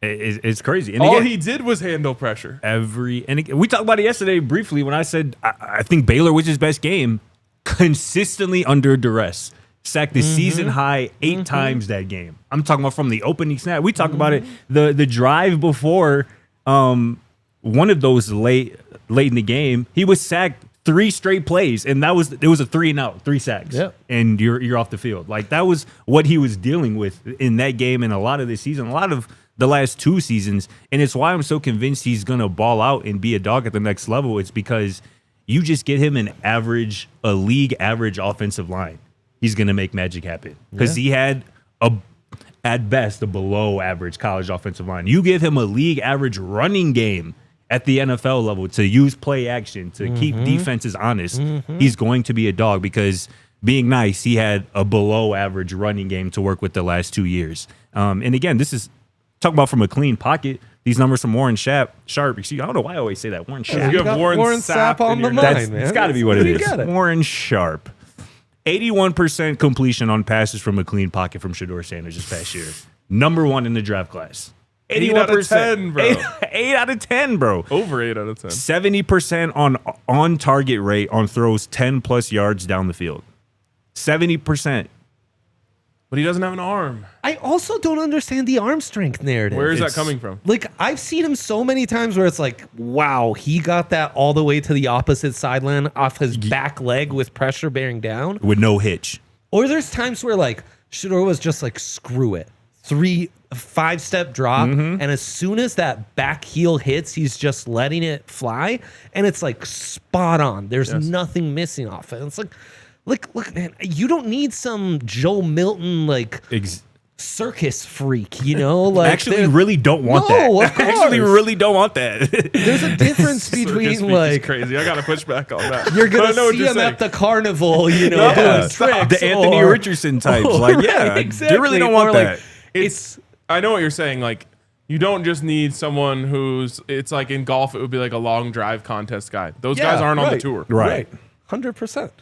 it's crazy. And all again, he did was handle pressure. We talked about it yesterday briefly when I said I think Baylor was his best game, consistently under duress. Sacked the season high 8 times that game. I'm talking about from the opening snap. We talked about it the drive before. One of those late in the game, he was sacked 3 straight plays, and it was a 3 and out, 3 sacks, and you're off the field. Like that was what he was dealing with in that game and a lot of this season, a lot of the last 2 seasons, and it's why I'm so convinced he's gonna ball out and be a dog at the next level. It's because you just get him a league average offensive line, he's gonna make magic happen because he had at best a below average college offensive line. You give him a league average running game at the NFL level to use play action, to keep defenses honest, he's going to be a dog because being nice, he had a below average running game to work with the last 2 years. And again, this is talking about from a clean pocket. These numbers from Warren Sharp. Excuse me, I don't know why I always say that. Warren Sharp. You have Warren Sapp on in the your mind, notes. man. It's got to be what it You is. got it. Warren Sharp. 81% completion on passes from a clean pocket from Shedeur Sanders this past year. Number 1 in the draft class. 8 out of 10, bro. 8 out of 10, bro. Over 8 out of 10. 70% on target rate on throws 10 plus yards down the field. 70%. But he doesn't have an arm. I also don't understand the arm strength narrative. Where is that coming from? Like, I've seen him so many times where it's like, wow, he got that all the way to the opposite sideline off his back leg with pressure bearing down. With no hitch. Or there's times where, like, Shedeur was just like, screw it. 5-step drop. And as soon as that back heel hits, he's just letting it fly. And it's like spot on. There's nothing missing off it. It's like, look, man, you don't need some Joe Milton, like, circus freak, you know? Like, actually, really don't want No, that. of course. Actually, really don't want that. there's a difference Circus between, speak is like, crazy. I got to push back on that. you're But I going know what to see you're him saying. at the carnival, you know, Yeah, doing stop. tricks. The Anthony or- Richardson types. Like, yeah, Right, exactly. they really don't want Or, like, that. It's I know what you're saying. Like, you don't just need someone who's, it's like in golf, it would be like a long drive contest guy. Those guys aren't on the tour. Right. 100%.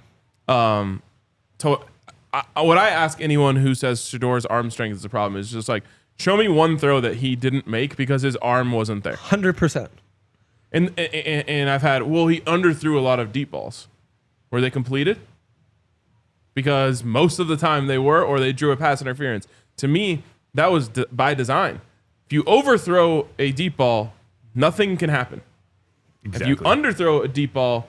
So what I ask anyone who says Shedeur's arm strength is the problem is just like, show me one throw that he didn't make because his arm wasn't there. 100%. And I've had, well, he underthrew a lot of deep balls. Were they completed? Because most of the time they were, or they drew a pass interference. To me, that was by design. If you overthrow a deep ball, nothing can happen. Exactly. If you underthrow a deep ball,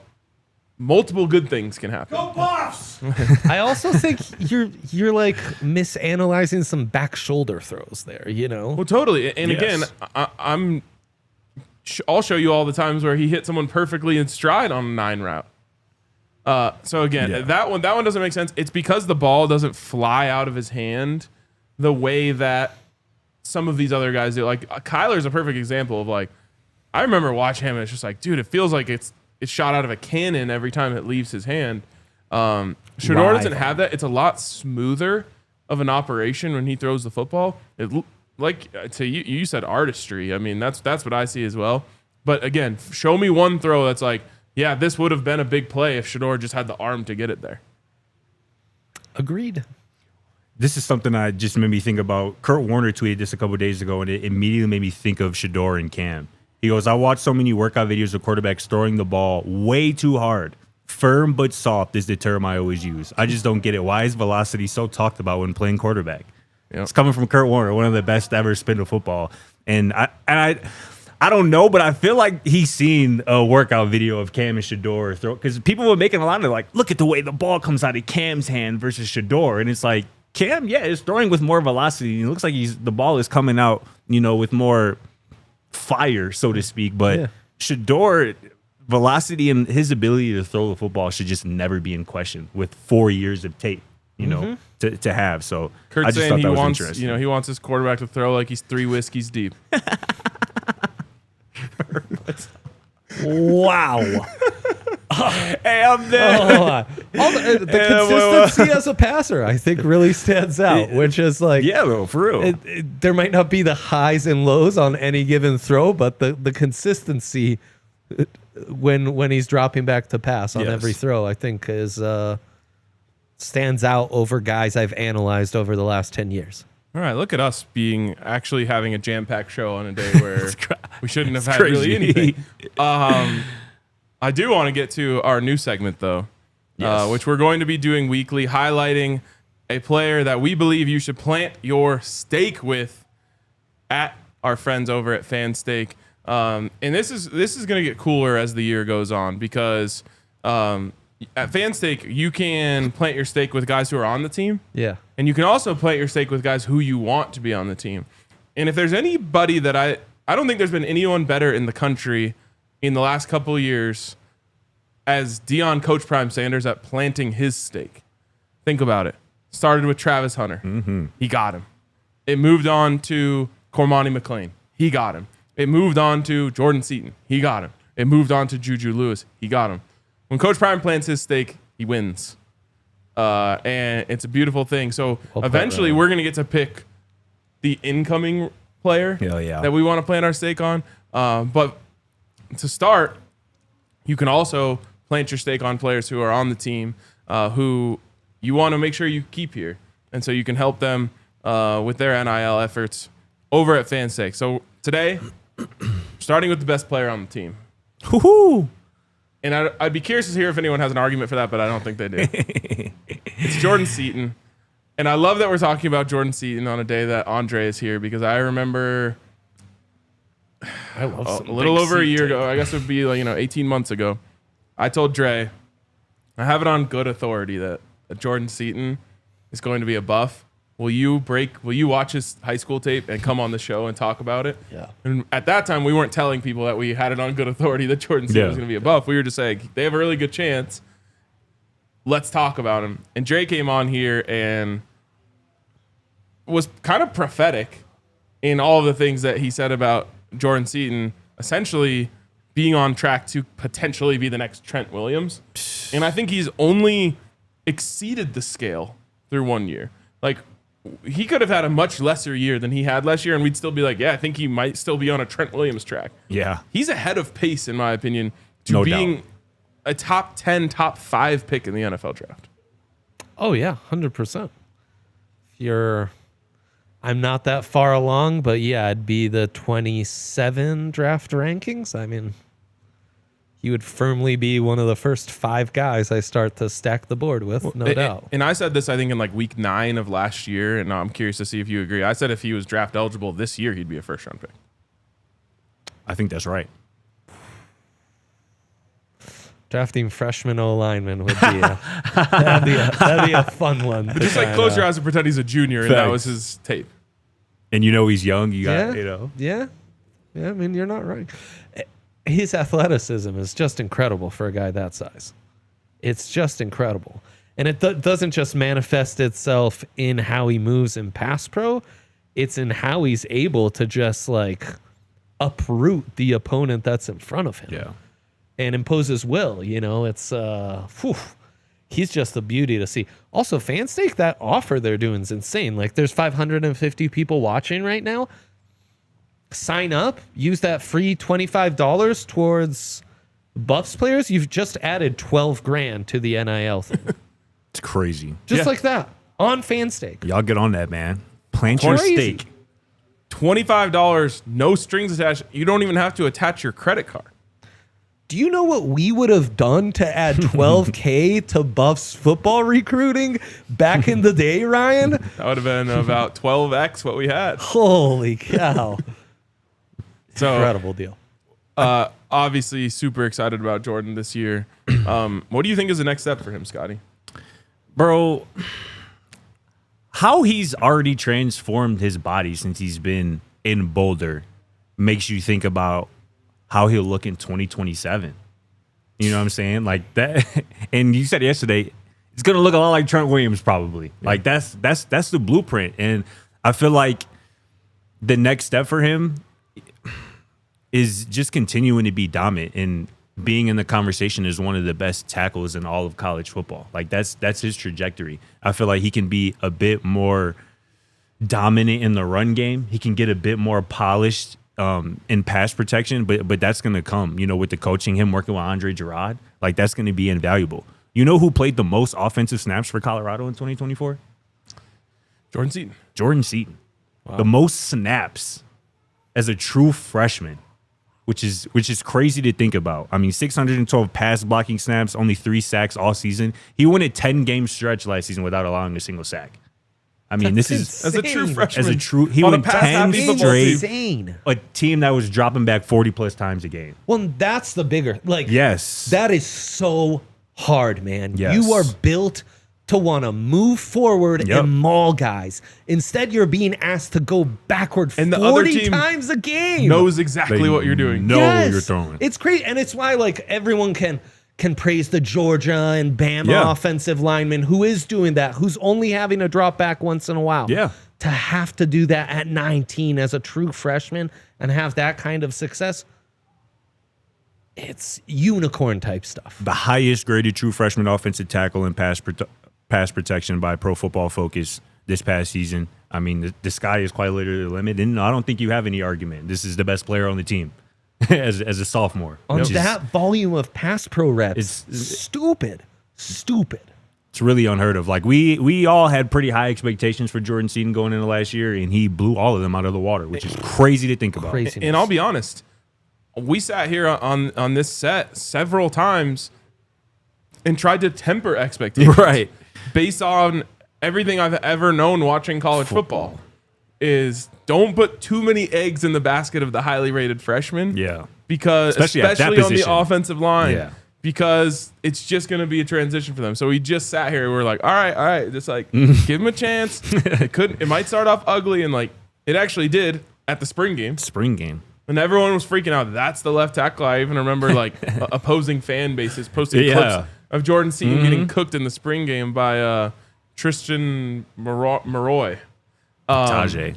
multiple good things can happen. Go Buffs! I also think you're like misanalyzing some back shoulder throws there, you know? Well, totally. And again, Yes. I'll show you all the times where he hit someone perfectly in stride on a 9 route. So again, that one doesn't make sense. It's because the ball doesn't fly out of his hand the way that some of these other guys do. Like Kyler's a perfect example of, like, I remember watching him and it's just like, dude, it feels like it's shot out of a cannon every time it leaves his hand. Shedeur doesn't have that. It's a lot smoother of an operation when he throws the football. You said artistry. I mean, that's what I see as well. But again, show me one throw that's like, yeah, this would have been a big play if Shedeur just had the arm to get it there. Agreed. This is something I just made me think about. Kurt Warner tweeted this a couple of days ago, and it immediately made me think of Shedeur and Cam. He goes, I watched so many workout videos of quarterbacks throwing the ball way too hard. Firm but soft is the term I always use. I just don't get it. Why is velocity so talked about when playing quarterback? Yep. It's coming from Kurt Warner, one of the best to ever spin a football. And I don't know, but I feel like he's seen a workout video of Cam and Shedeur throw, because people were making a lot of, like, look at the way the ball comes out of Cam's hand versus Shedeur. And it's like, Cam, is throwing with more velocity. It looks like the ball is coming out, with more fire, so to speak. But Shedeur, velocity and his ability to throw the football should just never be in question with 4 years of tape, to have. So Kurt's I just saying thought he that was wants, interesting. he wants his quarterback to throw like he's 3 whiskeys deep. Wow. Hey, I'm there. The consistency as a passer, I think, really stands out, which is like, Yeah, though, for real. there might not be the highs and lows on any given throw, but the consistency when he's dropping back to pass on Yes. every throw, I think is stands out over guys I've analyzed over the last 10 years. All right, look at us actually having a jam-packed show on a day where we shouldn't have had crazy. really anything. I do want to get to our new segment, though, which we're going to be doing weekly, highlighting a player that we believe you should plant your stake with at our friends over at Fanstake. And this is going to get cooler as the year goes on, because at Fanstake, you can plant your stake with guys who are on the team. Yeah. And you can also plant your stake with guys who you want to be on the team. And if there's anybody that I don't think there's been anyone better in the country in the last couple of years as Dion Coach Prime Sanders at planting his stake. Think about it. Started with Travis Hunter. Mm-hmm. He got him. It moved on to Cormani McLean. He got him. It moved on to Jordan Seaton. He got him. It moved on to Juju Lewis. He got him. When Coach Prime plants his stake, he wins. and it's a beautiful thing. So Well put, eventually Ryan. we're going to get to pick the incoming player Hell yeah. that we want to plant our stake on. But to start, you can also plant your stake on players who are on the team who you want to make sure you keep here. And so you can help them with their NIL efforts over at Fanstake. So today, starting with the best player on the team. Woohoo! And I'd be curious to hear if anyone has an argument for that, but I don't think they do. It's Jordan Seaton. And I love that we're talking about Jordan Seaton on a day that Andre is here, because I remember I love a some little big over a year Seaton. ago, I guess it would be 18 months ago, I told Dre, I have it on good authority that Jordan Seaton is going to be a Buff. Will you watch his high school tape and come on the show and talk about it? Yeah. And at that time, we weren't telling people that we had it on good authority that Jordan Seaton was going to be a Buff. We were just saying, they have a really good chance. Let's talk about him. And Dre came on here and was kind of prophetic in all of the things that he said about Jordan Seaton, essentially being on track to potentially be the next Trent Williams. And I think he's only exceeded the scale through 1 year. Like, he could have had a much lesser year than he had last year, and we'd still be like, yeah, I think he might still be on a Trent Williams track. Yeah. He's ahead of pace, in my opinion, to No being doubt. a top 10, top 5 pick in the NFL draft. Oh yeah, 100%. I'm not that far along, but yeah, it'd be the 27 draft rankings. I mean, he would firmly be one of the first 5 guys I start to stack the board with, no doubt. And I said this, I think, in like week 9 of last year, and I'm curious to see if you agree. I said if he was draft eligible this year, he'd be a first round pick. I think that's right. Drafting freshman O-lineman would be that'd be a fun one. to Just like kinda- close your eyes and pretend he's a junior, and that Facts. was his tape. And he's young. You got, Yeah. Yeah, I mean, you're not right. His athleticism is just incredible for a guy that size. It's just incredible. And it doesn't just manifest itself in how he moves in pass pro. It's in how he's able to just like uproot the opponent that's in front of him. Yeah. And impose his will. It's he's just a beauty to see. Also, Fanstake, that offer they're doing is insane. Like, there's 550 people watching right now. Sign up, use that free $25 towards Buffs players. You've just added 12 grand to the NIL thing. It's crazy. Just like that on Fanstake. Y'all get on that, man. Plant your Crazy. stake. $25, no strings attached. You don't even have to attach your credit card. Do you know what we would have done to add 12K to Buffs football recruiting back in the day, Ryan? That would have been about 12x what we had. Holy cow. So Incredible deal. obviously super excited about Jordan this year. What do you think is the next step for him, Scotty? Bro, how he's already transformed his body since he's been in Boulder makes you think about how he'll look in 2027. You know what I'm saying? Like that. And you said yesterday, it's going to look a lot like Trent Williams probably. Yeah. Like that's the blueprint. And I feel like the next step for him is just continuing to be dominant and being in the conversation as one of the best tackles in all of college football. Like that's his trajectory. I feel like he can be a bit more dominant in the run game. He can get a bit more polished in pass protection, but that's going to come, with the coaching, him working with Andre Gerard, like that's going to be invaluable. You know who played the most offensive snaps for Colorado in 2024? Jordan Seaton. Wow. The most snaps as a true freshman, which is crazy to think about. I mean, 612 pass blocking snaps, only 3 sacks all season. He won a 10-game stretch last season without allowing a single sack. I mean, That's this is as a true freshman. He On a won pass 10 happy football straight. team. Insane. A team that was dropping back 40 plus times a game. Well, that's the bigger, Yes. that is so hard, man. Yes. You are built to want to move forward and maul guys. Instead, you're being asked to go backward And 40 the other team times a game. Knows exactly what you're doing. No, Yes. you're throwing. It's crazy. And it's why everyone can praise the Georgia and Bama offensive lineman who is doing that, who's only having a drop back once in a while. Yeah. To have to do that at 19 as a true freshman and have that kind of success, it's unicorn type stuff. The highest graded true freshman offensive tackle in pass pass protection by Pro Football Focus this past season. I mean, the sky is quite literally the limit, and I don't think you have any argument. This is the best player on the team as a sophomore. On that volume of pass pro reps, it's stupid. It's really unheard of. Like we all had pretty high expectations for Jordan Seaton going into last year, and he blew all of them out of the water, which is crazy to think about. Craziness. And I'll be honest, we sat here on this set several times and tried to temper expectations. Right. Based on everything I've ever known watching college football is don't put too many eggs in the basket of the highly rated freshmen. Yeah. Because Especially at that especially on the position. offensive line. Yeah. Because it's just going to be a transition for them. So we just sat here and we're like, all right, just like give them a chance. It might start off ugly, and like it actually did at the spring game. And everyone was freaking out. That's the left tackle. I even remember like opposing fan bases posting clips of Jordan Seaton getting cooked in the spring game by Tristan Maroy. Tajay.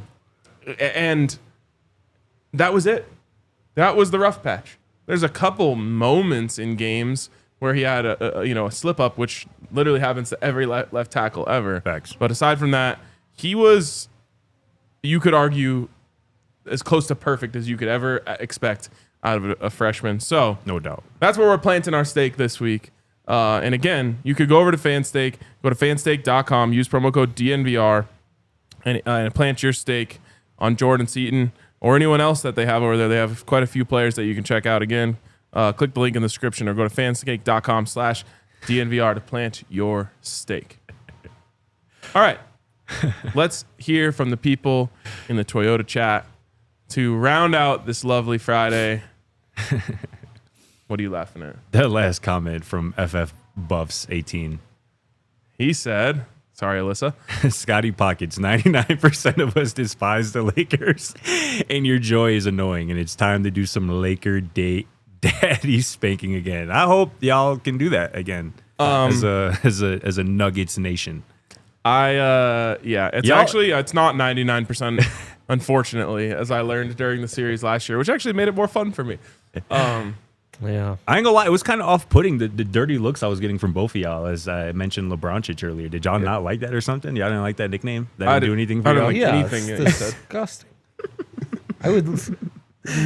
And that was it. That was the rough patch. There's a couple moments in games where he had a slip up, which literally happens to every left tackle ever. Facts. But aside from that, he was, you could argue, as close to perfect as you could ever expect out of a freshman. So No doubt. that's where we're planting our stake this week. And again, you could go over to Fanstake, go to fanstake.com, use promo code DNVR, and plant your stake on Jordan Seaton or anyone else that they have over there. They have quite a few players that you can check out. Again, click the link in the description or go to fanstake.com/DNVR to plant your stake. All right. Let's hear from the people in the Toyota chat to round out this lovely Friday. What are you laughing at? That last comment from FF Buffs 18. He said, sorry, Alyssa. Scotty Pockets, 99% of us despise the Lakers, and your joy is annoying, and it's time to do some Laker daddy spanking again. I hope y'all can do that again as a Nuggets nation. It's not 99%, unfortunately, as I learned during the series last year, which actually made it more fun for me. Yeah. I ain't gonna lie, it was kind of off-putting, the dirty looks I was getting from both of y'all, as I mentioned LeBronchich earlier. Did y'all not like that or something? Y'all didn't like that nickname? That didn't do anything for I don't y'all? like Yeah, anything it's that you said. disgusting. I would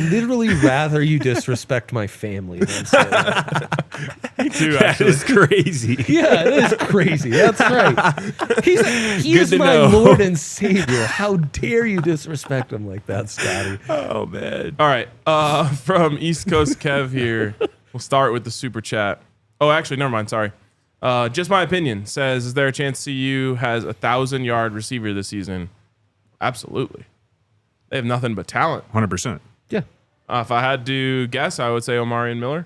literally rather you disrespect my family than say that. Me too, That actually. is crazy. Yeah, it is crazy. That's right. He is to my know. Lord and Savior. How dare you disrespect him like that, Scotty? Oh, man. All right. From East Coast Kev here, we'll start with the super chat. Oh, actually, never mind. Sorry. Just my opinion says, is there a chance CU has 1,000-yard receiver this season? Absolutely. They have nothing but talent. 100%. Yeah. If I had to guess, I would say Omarion Miller.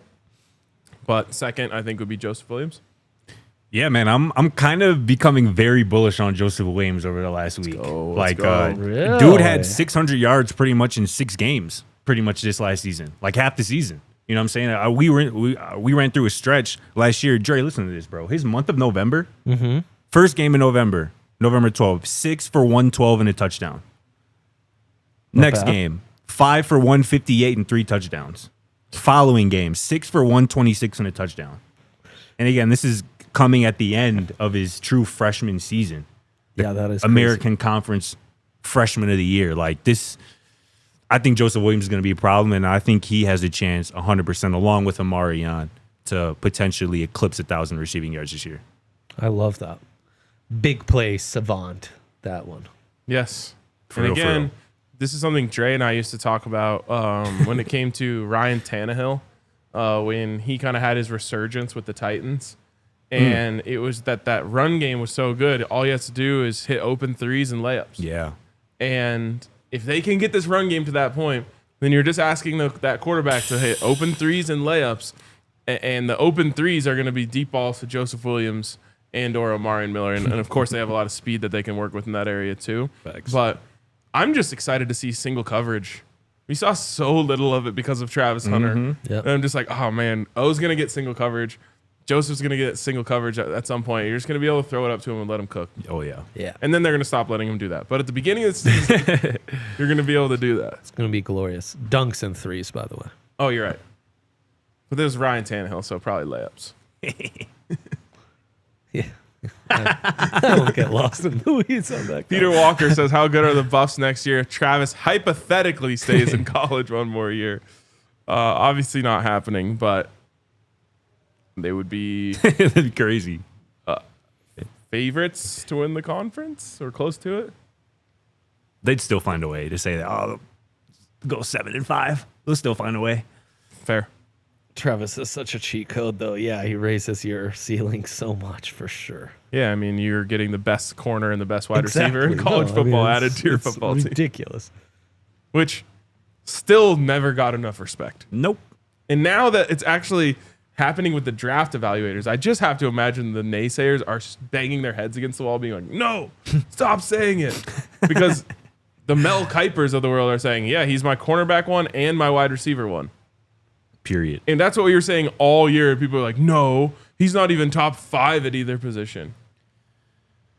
But second, I think would be Joseph Williams. Yeah, man, I'm kind of becoming very bullish on Joseph Williams over the last week. Let's go. Really? Dude had 600 yards pretty much in 6 games, pretty much this last season, like half the season. You know what I'm saying? We ran through a stretch last year. Dre, listen to this, bro. His month of November, first game in November 12, 6 for 112 and a touchdown. Next bad. game, 5 for 158 and 3 touchdowns. Following game, 6 for 126 and a touchdown. And again, this is coming at the end of his true freshman season. Yeah, that is American Conference Freshman of the Year. Like this, I think Joseph Williams is going to be a problem, and I think he has a chance 100% along with Omarion to potentially eclipse 1,000 receiving yards this year. I love that. Big play savant, that one. Yes. For and real, for again, real. this is something Dre and I used to talk about when it came to Ryan Tannehill, when he kind of had his resurgence with the Titans. And it was that run game was so good. All he has to do is hit open threes and layups. Yeah. And if they can get this run game to that point, then you're just asking that quarterback to hit open threes and layups. And the open threes are going to be deep balls to Joseph Williams and or Omarion Miller. And of course, they have a lot of speed that they can work with in that area too. Facts. But I'm just excited to see single coverage. We saw so little of it because of Travis Hunter. Yep. And I'm just like, oh, man, O's going to get single coverage. Joseph's going to get single coverage at some point. You're just going to be able to throw it up to him and let him cook. Oh, yeah. Yeah. And then they're going to stop letting him do that. But at the beginning of the season, you're going to be able to do that. It's going to be glorious. Dunks and threes, by the way. Oh, you're right. But there's Ryan Tannehill, so probably layups. Yeah. I don't get lost in the weeds on that. Peter Walker says, how good are the Buffs next year? Travis hypothetically stays in college one more year. Obviously not happening, but they would be That'd be crazy. favorites to win the conference or close to it. They'd still find a way to say that. Oh, go 7-5. They'll still find a way. Fair. Travis is such a cheat code, though. Yeah, he raises your ceiling so much for sure. Yeah, I mean, you're getting the best corner and the best wide receiver in college football added to your football team. Ridiculous. Which still never got enough respect. Nope. And now that it's actually happening with the draft evaluators, I just have to imagine the naysayers are banging their heads against the wall being like, no, stop saying it. Because the Mel Kipers of the world are saying, yeah, he's my cornerback one and my wide receiver one. Period. And that's what we were saying all year. People are like, no, he's not even top 5 at either position.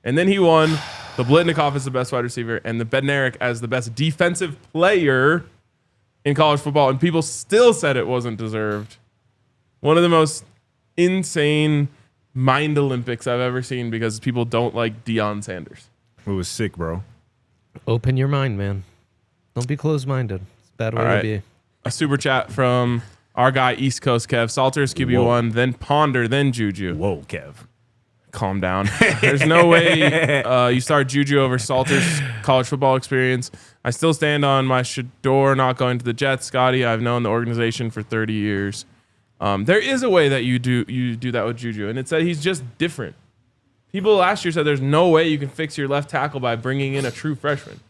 And then he won the Blitnikoff as the best wide receiver and the Bednarik as the best defensive player in college football. And people still said it wasn't deserved. One of the most insane mind Olympics I've ever seen because people don't like Deion Sanders. It was sick, bro. Open your mind, man. Don't be closed-minded. It's a bad way to be. A super chat from our guy, East Coast Kev. Salter's QB1, then Ponder, then Juju. Whoa, Kev. Calm down. There's no way you start Juju over Salter's college football experience. I still stand on my Shedeur not going to the Jets. Scotty, I've known the organization for 30 years. There is a way that you do that with Juju, and it's that he's just different. People last year said there's no way you can fix your left tackle by bringing in a true freshman.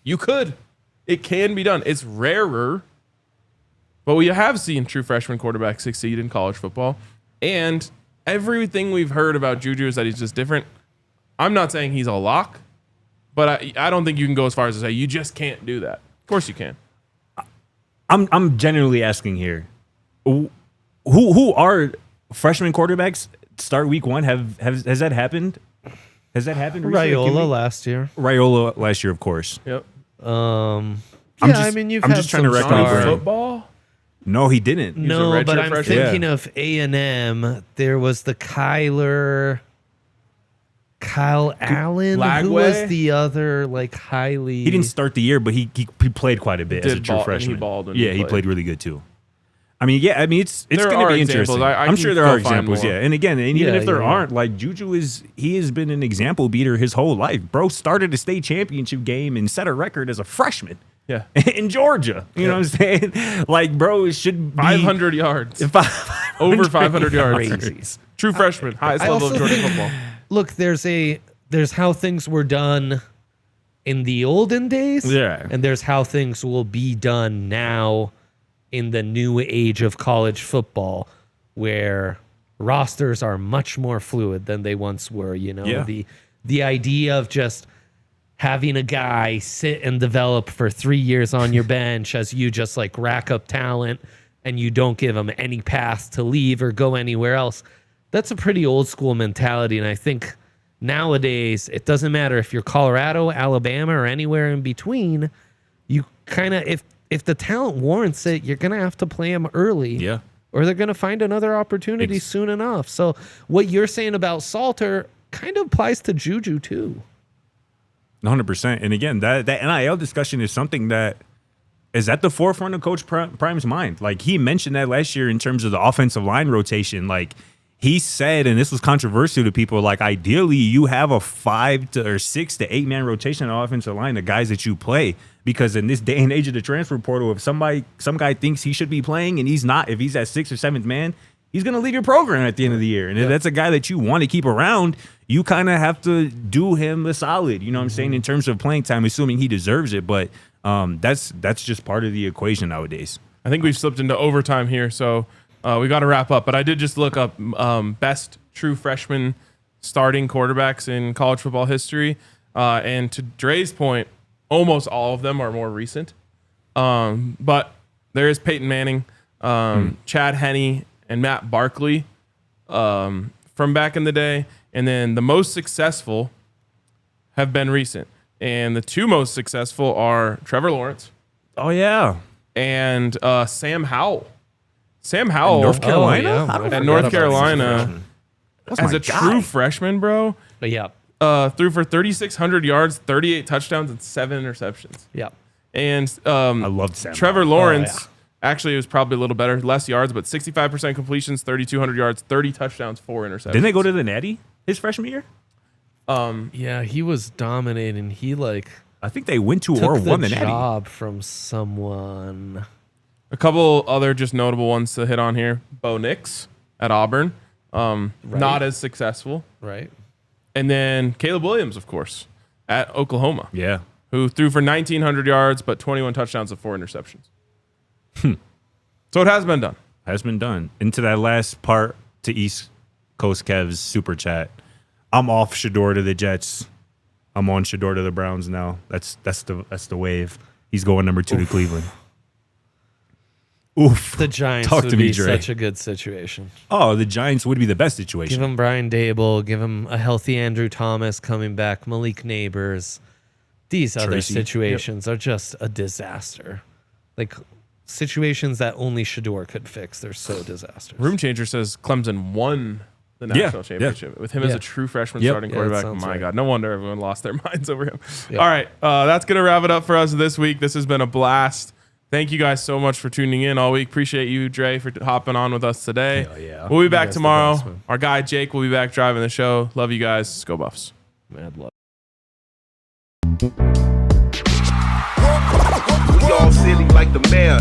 You could. It can be done. It's rarer, but we have seen true freshman quarterbacks succeed in college football. And everything we've heard about Juju is that he's just different. I'm not saying he's a lock, but I don't think you can go as far as to say you just can't do that. Of course you can. I'm genuinely asking here. Who are freshman quarterbacks start week 1? Has that happened? Has that happened recently? Raiola last year. Raiola last year, of course. Yep. I mean, you've I'm had just trying to some rack my stars. brain. Football? No, he didn't. No, redshirt but I'm freshman? thinking Yeah. of A&M. There was the Kyle Allen, who Lagway? was the other highly. He didn't start the year, but he played quite a bit as a Did true ball- and freshman. he balled when yeah, he he played. played really good too. I mean, it's There going are to be examples. interesting. I I'm can sure there go are find examples, more. yeah. And again, even if there yeah. aren't, Juju he has been an example beater his whole life. Bro started a state championship game and set a record as a freshman. Yeah. In Georgia. You know what I'm saying? Bro, it should be 500 yards. 500 Over 500 yards. Crazy. True freshman. Highest I level of also Georgia think- football. Look, there's how things were done in the olden days. Yeah. And there's how things will be done now in the new age of college football, where rosters are much more fluid than they once were. Yeah. The idea of just having a guy sit and develop for 3 years on your bench as you just rack up talent and you don't give him any path to leave or go anywhere else. That's a pretty old school mentality. And I think nowadays it doesn't matter if you're Colorado, Alabama, or anywhere in between. You kind of, if the talent warrants it, you're going to have to play him early. Yeah. Or they're going to find another opportunity soon enough. So what you're saying about Salter kind of applies to Juju too. 100%. And again, that NIL discussion is something that is at the forefront of Coach Prime's mind. He mentioned that last year in terms of the offensive line rotation. He said, and this was controversial to people, ideally you have a 5 or 6 to 8 man rotation on offensive line, the guys that you play, because in this day and age of the transfer portal, if some guy thinks he should be playing and he's not, if he's at 6th or 7th man, he's going to leave your program at the end of the year. And if that's a guy that you want to keep around, you kind of have to do him a solid, you know what I'm saying, in terms of playing time, assuming he deserves it. But that's just part of the equation nowadays. I think we've slipped into overtime here, so we got to wrap up. But I did just look up best true freshman starting quarterbacks in college football history. And to Dre's point, almost all of them are more recent. But there is Peyton Manning, Chad Henne, and Matt Barkley from back in the day. And then the most successful have been recent. And the two most successful are Trevor Lawrence Oh, yeah. and Sam Howell. Sam Howell North Carolina? yeah. I don't at forget North about Carolina. this. as a true freshman, bro. But yeah. Threw for 3,600 yards, 38 touchdowns, and 7 interceptions. Yeah. And I loved Sam. Trevor Lawrence, actually, it was probably a little better, less yards, but 65% completions, 3,200 yards, 30 touchdowns, 4 interceptions. Didn't they go to the Natty his freshman year? Yeah, he was dominating. He I think they went to took or the won the Natty. job from someone. A couple other just notable ones to hit on here. Bo Nix at Auburn. Not as successful. Right. And then Caleb Williams, of course, at Oklahoma. Yeah. Who threw for 1,900 yards, but 21 touchdowns and 4 interceptions. So it has been done. Has been done. Into that last part to East Coast Kev's super chat. I'm off Shedeur to the Jets. I'm on Shedeur to the Browns now. That's the wave. He's going number 2 to Cleveland. Oof. The Giants Talk would to me, be Dre. such a good situation. Oh, the Giants would be the best situation. Give him Brian Dable. Give him a healthy Andrew Thomas coming back. Malik Neighbors. These other Tracy. situations are just a disaster. Like situations that only Shedeur could fix. They're so disastrous. Room Changer says Clemson won the national championship with him as a true freshman starting quarterback. that sounds My right. God, no wonder everyone lost their minds over him. Yep. All right, that's going to wrap it up for us this week. This has been a blast. Thank you guys so much for tuning in all week. Appreciate you, Dre, for hopping on with us today. Hell yeah. We'll be back guys the tomorrow. best, man. Our guy Jake will be back driving the show. Love you guys. Go Buffs. Mad love. We all silly like the mayor.